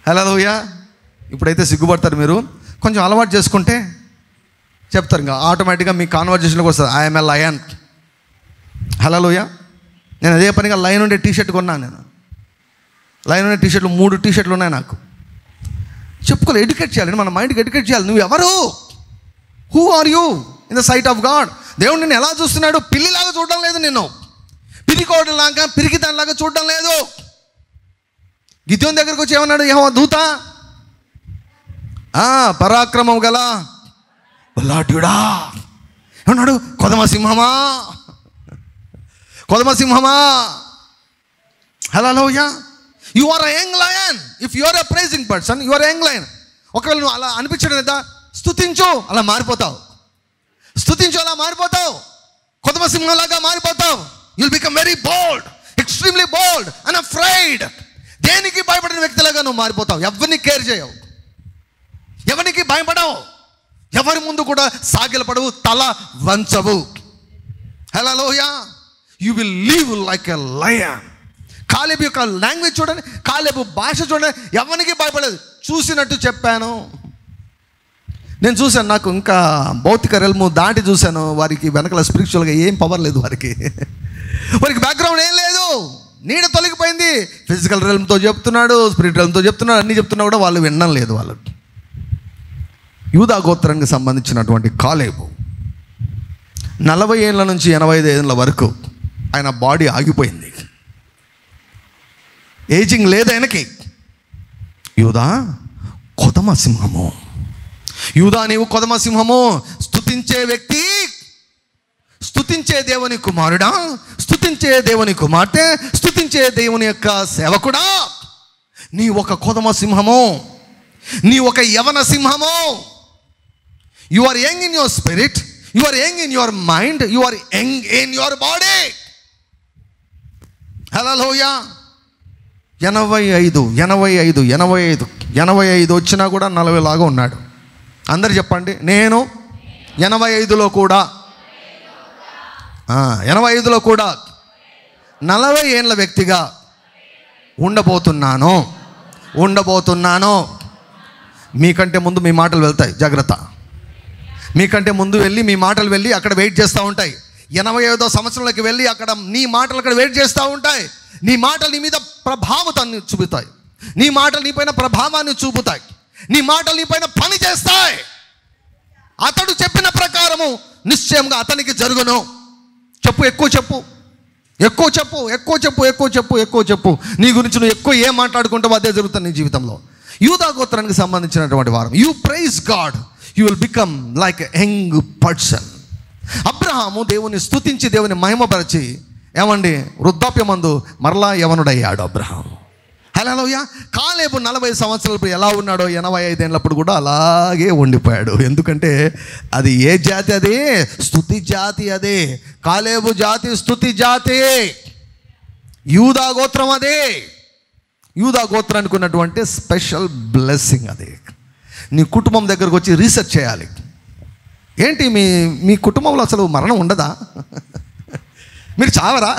హల్లెలూయా. ఇప్పుడైతే సిగ్గుపడతారు. మీరు కొంచెం అలవాటు చేసుకుంటే చెప్తారు, ఇంకా ఆటోమేటిక్గా మీ కాన్వర్జేషన్లోకి వస్తుంది, ఐఎమ్ ఏ లయన్. హల్లెలూయా. నేను అదే పనిగా లయన్ ఉండే టీషర్ట్ కొన్నాను. నేను లయన్ ఉండే టీషర్ట్లు 3 టీషర్ట్లు ఉన్నాయి నాకు. చెప్పుకోవాలి, ఎడ్యుకేట్ చేయాలి, మన మైండ్కి ఎడ్యుకేట్ చేయాలి. నువ్వు ఎవరు? Who are you in the sight of God? దేవుడు నిన్ను ఎలా చూస్తున్నాడు? పిల్లిలాగా చూడడం లేదు, నిన్ను పిరికోవడంలాగా పిరికిదానిలాగా చూడడం లేదు. గిద్యోని దగ్గరకు వచ్చి ఏమన్నాడు? యెహోవా దూత, పరాక్రమం గల బలాఢ్యుడా ఏమన్నాడు? కొదమ సింహమా, కొదమ సింహమా. Hallelujah. You are a young lion. If you are a praising person, you are a young lion. ఒకవేళ నువ్వు అలా అనిపించడం లేదా? స్తుతించు, అలా మారిపోతావు. స్తుతించు, అలా మారిపోతావు. కొదమ సింహంలాగా మారిపోతావు. You'll become very bold, extremely bold and afraid. దేనికి భయపడిన వ్యక్తిలాగా నువ్వు మారిపోతావు. ఎవరిని కేర్ చేయవు, ఎవరికి భయపడవు, ఎవరి ముందు కూడా సాగిలపడవు, తల వంచవు. Hallelujah. You will live like a lion. కాలేబు యొక్క లాంగ్వేజ్ చూడండి, కాలేబు భాష చూడండి, ఎవరికి భయపడలేదు. చూసినట్టు చెప్పాను. నేను చూశాను, నాకు ఇంకా భౌతిక రెల్ము దాటి చూశాను. వారికి వెనకాల స్పిరిచువల్గా ఏం పవర్ లేదు, వారికి బ్యాక్గ్రౌండ్ ఏం లేదు. నీడ తొలగిపోయింది. ఫిజికల్ రెల్మ్తో చెప్తున్నాడు, స్పిరిట్ రెల్మ్తో చెప్తున్నాడు, అన్నీ చెప్తున్నా కూడా వాళ్ళు వినడం లేదు. వాళ్ళు యూదా గోత్రానికి సంబంధించినటువంటి కాలేబు 40 ఏళ్ళ నుంచి 85 ఏళ్ళ వరకు ఆయన బాడీ ఆగిపోయింది. ఏజింగ్ లేదు ఆయనకి. యూదా కొదమ సింహము. యూదా నీవు కొదమ సింహము. స్తుతించే వ్యక్తి, స్తుతించే దేవుని కుమారుడా, స్తుతించే దేవుని కుమార్తె, స్తుతించే దేవుని యొక్క సేవకుడా, నీ ఒక కొదమ సింహము, నీ ఒక యవన సింహము. You are young in your spirit, you are young in your mind, you are young in your body. Hallelujah. 85 వచ్చినా కూడా 40 లాగా ఉన్నాడు. అందరు చెప్పండి, నేను 85లో కూడా 85లో కూడా 40 ఏళ్ళ వ్యక్తిగా ఉండబోతున్నాను. మీకంటే ముందు మీ మాటలు వెళ్తాయి, జాగ్రత్త. మీకంటే ముందు వెళ్ళి మీ మాటలు వెళ్ళి అక్కడ వెయిట్ చేస్తూ ఉంటాయి. 85వ సంవత్సరంలోకి వెళ్ళి అక్కడ నీ మాటలు అక్కడ వెయిట్ చేస్తూ ఉంటాయి. నీ మాటలు నీ మీద ప్రభావాన్ని చూపుతాయి. నీ మాటలు నీ పైన ప్రభావాన్ని చూపుతాయి. నీ మాటలు నీ పైన పని చేస్తాయి. అతడు చెప్పిన ప్రకారము నిశ్చయంగా అతనికి జరుగును. చెప్పు, ఎక్కువ చెప్పు. నీ గురించి నువ్వు ఎక్కువ ఏం మాట్లాడుకుంటావో అదే జరుగుతుంది నీ జీవితంలో. యూదా గోత్రానికి సంబంధించినటువంటి వారం. You praise God, you will become like a young person. అబ్రహాము దేవుని స్తుతించి దేవుని మహిమపరిచి ఏమండి వృద్ధాప్యమందు మరలా యవనుడయ్యాడు అబ్రహాము. హల్లెలూయా. కాలేబు 40 సంవత్సరాలప్పుడు ఎలా ఉన్నాడో 85 ఏళ్ళప్పుడు కూడా అలాగే ఉండిపోయాడు. ఎందుకంటే అది ఏ జాతి? అదే స్తుతి జాతి. అదే కాలేబు జాతి స్తుతి జాతి. యూదా గోత్రం అదే. యూదా గోత్రానికి ఉన్నటువంటి స్పెషల్ బ్లెస్సింగ్ అదే. నీ కుటుంబం దగ్గరకు వచ్చి రీసెర్చ్ చేయాలి. ఏంటి మీ కుటుంబంలో అసలు మరణం ఉండదా? మీరు చావరా?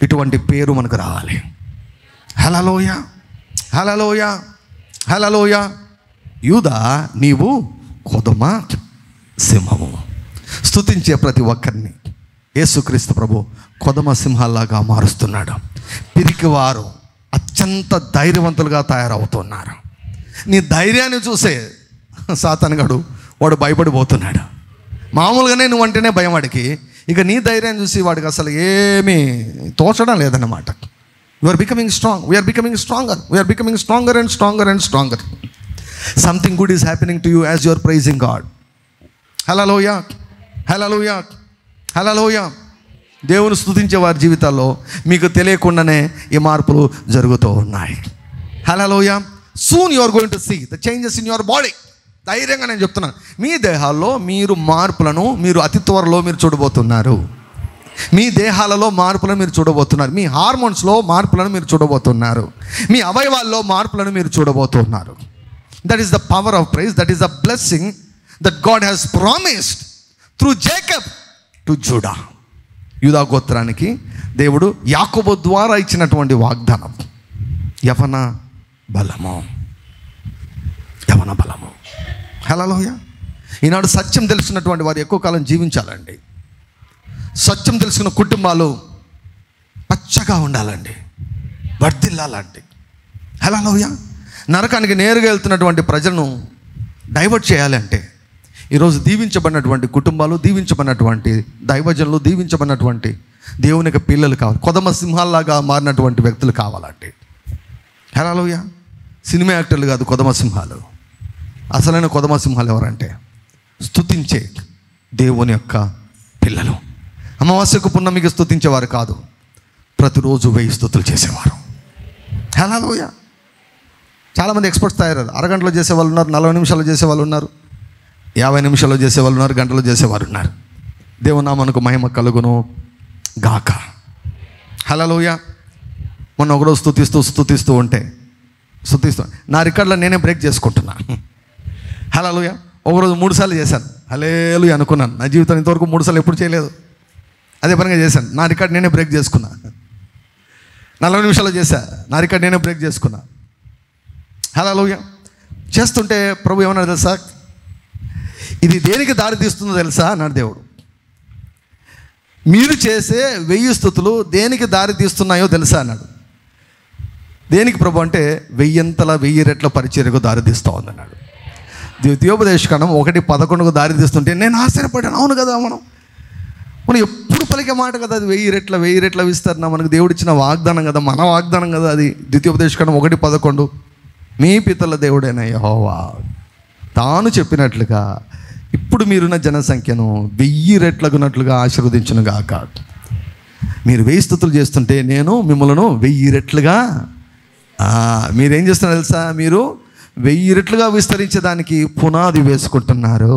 ఇటువంటి పేరు మనకు రావాలి. హల్లెలూయా. యూదా నీవు కొదమ సింహము. స్తుతించే ప్రతి ఒక్కరిని యేసుక్రీస్తు ప్రభు కొదమ సింహాల్లాగా మారుస్తున్నాడు. పిరికివారు అత్యంత ధైర్యవంతులుగా తయారవుతున్నారు. నీ ధైర్యాన్ని చూసే సాతానుగాడు వాడు భయపడిపోతున్నాడు. మామూలుగానే నువ్వు అంటేనే భయం వాడికి. ఇక నీ ధైర్యాన్ని చూసి వాడికి అసలు ఏమీ తోచడం లేదన్నమాట. We're becoming stronger and stronger. Something good is happening to you as you are praising God. Hallelujah. దేవుని స్తుతించే వారి జీవితాల్లో మీకు తెలియకుండానే ఈ మార్పులు జరుగుతూ ఉన్నాయి. Hallelujah. Soon you are going to see the changes in your body. ధైర్యంగా నేను చెప్తున్నాను, మీ దేహాల్లో మీరు మార్పులను మీరు అతి త్వరలో మీరు చూడబోతున్నారు. మీ దేహాలలో మార్పులను మీరు చూడబోతున్నారు. మీ హార్మోన్స్లో మార్పులను మీరు చూడబోతున్నారు. మీ అవయవాల్లో మార్పులను మీరు చూడబోతున్నారు. That is the power of praise. That is the blessing that God has promised through Jacob to Judah. యూదా గోత్రానికి దేవుడు యాకోబు ద్వారా ఇచ్చినటువంటి వాగ్దానం యవన బలము. హల్లెలూయా. ఈనాడు సత్యం తెలుసుకున్నటువంటి వారు ఎక్కువ కాలం జీవించాలండి. సత్యం తెలుసుకున్న కుటుంబాలు పచ్చగా ఉండాలండి, వర్ధిల్లాలండి. హల్లెలూయా. నరకానికి నేరుగా వెళ్తున్నటువంటి ప్రజలను డైవర్ట్ చేయాలంటే ఈరోజు దీవించబడినటువంటి కుటుంబాలు, దీవించబడినటువంటి దైవజనులు, దీవించబడినటువంటి దేవునికి పిల్లలు కావాలి. కొదమ సింహాల్లాగా మారినటువంటి వ్యక్తులు కావాలండి. హల్లెలూయా. సినిమా యాక్టర్లు కాదు కొదమ సింహాలు. అసలైన కొదమ సింహాలు ఎవరంటే స్తుతించే దేవుని యొక్క పిల్లలు. అమావాస్యకు పున్నమికి స్తుతించేవారు కాదు, ప్రతిరోజు 1000 స్తుతులు చేసేవారు. హల్లెలూయా. చాలామంది ఎక్స్పర్ట్స్ తయారయ్యారు. అరగంటలో చేసేవాళ్ళు ఉన్నారు, 40 నిమిషాలు చేసేవాళ్ళు ఉన్నారు, 50 నిమిషాల్లో చేసేవాళ్ళు ఉన్నారు, గంటలో చేసేవారు ఉన్నారు. దేవునామమునకు మహిమ కలుగును గాక. హల్లెలూయా. మొన్న ఒకరోజు స్తుతిస్తూ ఉంటే నా రికార్డులో నేనే బ్రేక్ చేసుకుంటున్నా. హల్లెలూయా. ఒకరోజు 3 సార్లు చేశాను. హల్లెలూయా అనుకున్నాను. నా జీవితం ఇంతవరకు 3 సార్లు ఎప్పుడు చేయలేదు. అదే పనిగా చేశాను. నా రికార్డు నేనే బ్రేక్ చేసుకున్నా. 40 నిమిషాలు చేశా, నా రికార్డు నేనే బ్రేక్ చేసుకున్నా. హల్లెలూయా. చేస్తుంటే ప్రభు ఏమన్నాడు తెలుసా? ఇది దేనికి దారి తీస్తుందో తెలుసా అన్నాడు దేవుడు. మీరు చేసే 1000 స్తుతులు దేనికి దారి తీస్తున్నాయో తెలుసా అన్నాడు. దేనికి ప్రభు అంటే 1000 రెట్ల పరిచర్యకు దారి తీస్తూ ఉందన్నాడు. ద్వితీయోపదేశకాండం 1:11 దారి తీస్తుంటే నేను ఆశ్చర్యపడ్డాను. అవును కదా, మనం ఎప్పుడు పలికే మాట కదా అది. 1000 రెట్ల విస్తరణ మనకు దేవుడిచ్చిన వాగ్దానం కదా, మన వాగ్దానం కదా అది. ద్వితీయోపదేశకాండం 1:11 మీ పితరుల దేవుడైన యెహోవా తాను చెప్పినట్లుగా ఇప్పుడు మీరున్న జనసంఖ్యను 1000 రెట్లకున్నట్లుగా ఆశీర్వదించును గాక. మీరు 1000 స్తుతులు చేస్తుంటే నేను మిమ్మల్ని 1000 రెట్లుగా మీరేం చేస్తున్నారు తెలుసా? మీరు 1000 రెట్లుగా విస్తరించేదానికి పునాది వేసుకుంటున్నారు.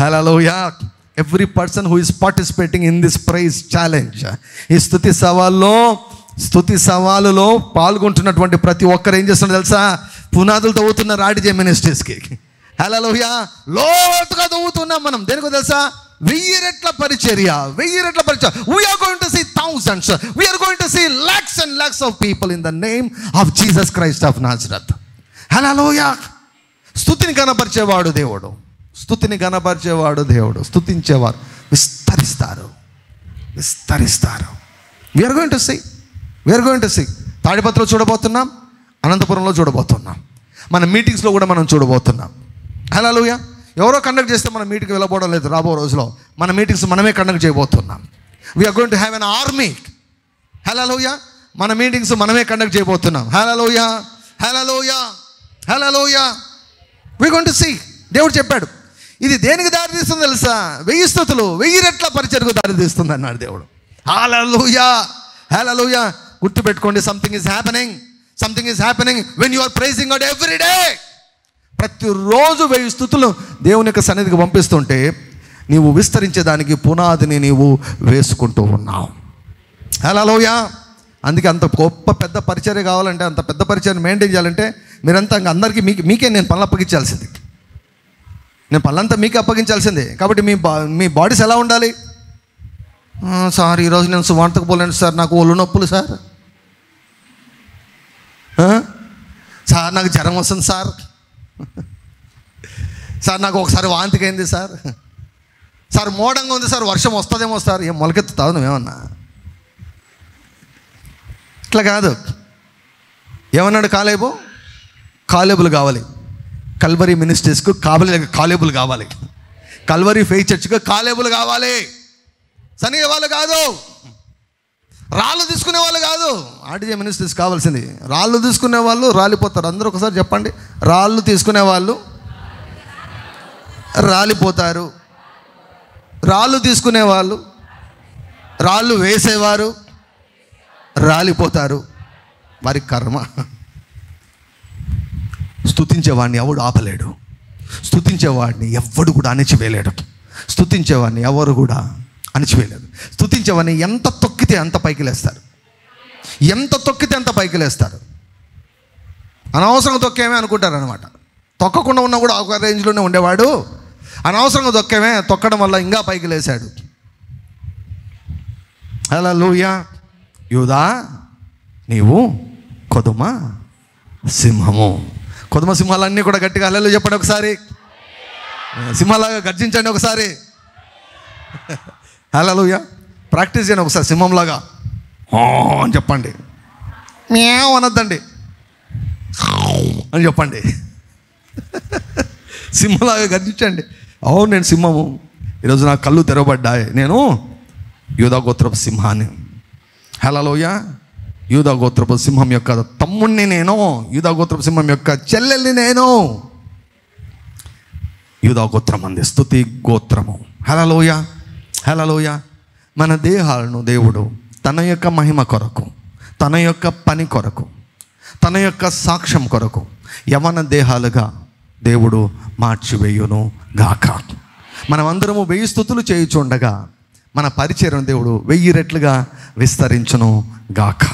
Hallelujah. Every person who is participating in this praise challenge, ఈ స్తుతి సవాలులో పాల్గొంటున్నటువంటి ప్రతి ఒక్కరు ఏం చేస్తున్నారు తెలుసా? పునాదులు తవ్వుతున్నారు ఆర్టీజే మినిస్ట్రీస్కి. హల్లెలూయా. లోతుగా తవ్వుతున్నాం మనం. దేనికో తెలుసా? 1000 రెట్ల పరిచర్య. 1000 రెట్ల పరిచర్య. We're going to see thousands, we're going to see lakhs and lakhs of people in the name of Jesus Christ of Nazareth. Hallelujah. స్తుతిని గణపరిచేవాడు దేవుడు, స్తుతిని గణపరిచేవాడు దేవుడు. స్తుతించేవారు విస్తరిస్తారు, విస్తరిస్తారు. We're going to see, we're going to see. తాడిపత్రిలో చూడబోతున్నాం, అనంతపురంలో చూడబోతున్నాం, మన మీటింగ్స్లో కూడా మనం చూడబోతున్నాం. హల్లెలూయా. ఎవరో కండక్ట్ చేస్తే మన మీటింగ్కి వెళ్ళబోవడం లేదు. రాబో రోజులో మన మీటింగ్స్ మనమే కండక్ట్ చేయబోతున్నాం. We're going to have an army. Hallelujah. మన మీటింగ్స్ మనమే కండక్ట్ చేయబోతున్నాం. Hallelujah, hallelujah, hallelujah. We're going to see. దేవుడు చెప్పాడు, ఇది దేనికి దారి తీస్తుంది తెలుసా? 1000 స్తుతులు 1000 రెట్ల పరిచర్యకు దారి తీస్తుంది అన్నాడు దేవుడు. హల్లెలూయా, హల్లెలూయా. గుర్తుపెట్టుకోండి, something is happening, something is happening when you are praising God every day. ప్రతిరోజు 1000 స్తుతులు దేవుని యొక్క సన్నిధికి పంపిస్తుంటే నీవు విస్తరించేదానికి పునాదిని నీవు వేసుకుంటూ ఉన్నావు. హల్లెలూయా. అందుకే అంత గొప్ప పెద్ద పరిచర్య కావాలంటే, అంత పెద్ద పరిచర్యను మెయింటైన్ చేయాలంటే మీరంతా అందరికీ మీకే నేను పనులు అప్పగించాల్సింది, నేను పనులంతా మీకే అప్పగించాల్సిందే. కాబట్టి మీ బాడీస్ ఎలా ఉండాలి? సార్ ఈరోజు నేను సువార్తకు పోలేను సార్, నాకు ఒళ్ళు నొప్పులు సార్, సార్ నాకు జ్వరం వస్తుంది సార్, సార్ నాకు ఒకసారి వాంతికి అయింది సార్, సార్ మోడంగా ఉంది సార్, వర్షం వస్తుందేమో సార్. ఏం మొలకెత్తుతావు నువ్వేమన్నా? ఇట్లా కాదు. ఏమన్నాడు కాలేబు? కాలేబులు కావాలి. కల్వరీ మినిస్ట్రీస్కు కాలేబులు కావాలి. కల్వరీ ఫెయిత్ చర్చ్కు కాలేబులు కావాలి. సనిగే వాళ్ళు కాదు, రాళ్ళు తీసుకునే వాళ్ళు కాదు. ఆర్టీజే మినిస్ట్రీస్ కావాల్సింది. రాళ్ళు తీసుకునే వాళ్ళు రాలిపోతారు. అందరూ ఒకసారి చెప్పండి, రాళ్ళు తీసుకునే వాళ్ళు రాలిపోతారు. రాళ్ళు తీసుకునే వాళ్ళు, రాళ్ళు వేసేవారు రాలిపోతారు. వారి కర్మ. స్తుతించేవాడిని ఎవడు ఆపలేడు, స్తుతించేవాడిని ఎవడు కూడా అణిచివేయలేడు, స్తుతించేవాడిని ఎవరు కూడా అణిచివేయలేడు. స్తుతించేవాడిని ఎంత తొక్కితే అంత పైకి లేస్తారు, ఎంత తొక్కితే అంత పైకి లేస్తారు. అనవసరంగా తొక్కేమే అనుకుంటారు అనమాట. తొక్కకుండా ఉన్నా కూడా ఒక రేంజ్లోనే ఉండేవాడు, అనవసరంగా తొక్కేమే, తొక్కడం వల్ల ఇంకా పైకి లేశాడు. హల్లెలూయా. యూదా నీవు కొదుమ సింహము. కొదుమ సింహాలన్నీ కూడా గట్టిగా హల్లెలూయా చెప్పండి ఒకసారి. సింహాలాగా గర్జించండి ఒకసారి. హల్లెలూయా. ప్రాక్టీస్ చేయండి ఒకసారి సింహంలాగా అని చెప్పండి. మ్యావ్ అనొద్దండి, అని చెప్పండి. సింహంలాగా గర్జించండి. అవును నేను సింహము, ఈరోజు నా కళ్ళు తెరవబడ్డాయి, నేను యూదా గోత్రపు సింహాన్ని. హల్లెలూయా. యూదా గోత్రపు సింహం యొక్క తమ్ముణ్ణి నేను, యూదా గోత్రపు సింహం యొక్క చెల్లెల్ని నేను. యూదా గోత్రం అంది స్తుతి గోత్రము. హల్లెలూయా, హల్లెలూయా. మన దేహాలను దేవుడు తన యొక్క మహిమ కొరకు, తన యొక్క పని కొరకు, తన యొక్క సాక్ష్యం కొరకు యవన దేహాలుగా దేవుడు మార్చివేయును గాక. మనమందరము 1000 స్తుతులు చేయుచుండగా మన పరిచర్యను దేవుడు 1000 రెట్లుగా విస్తరించును గాక.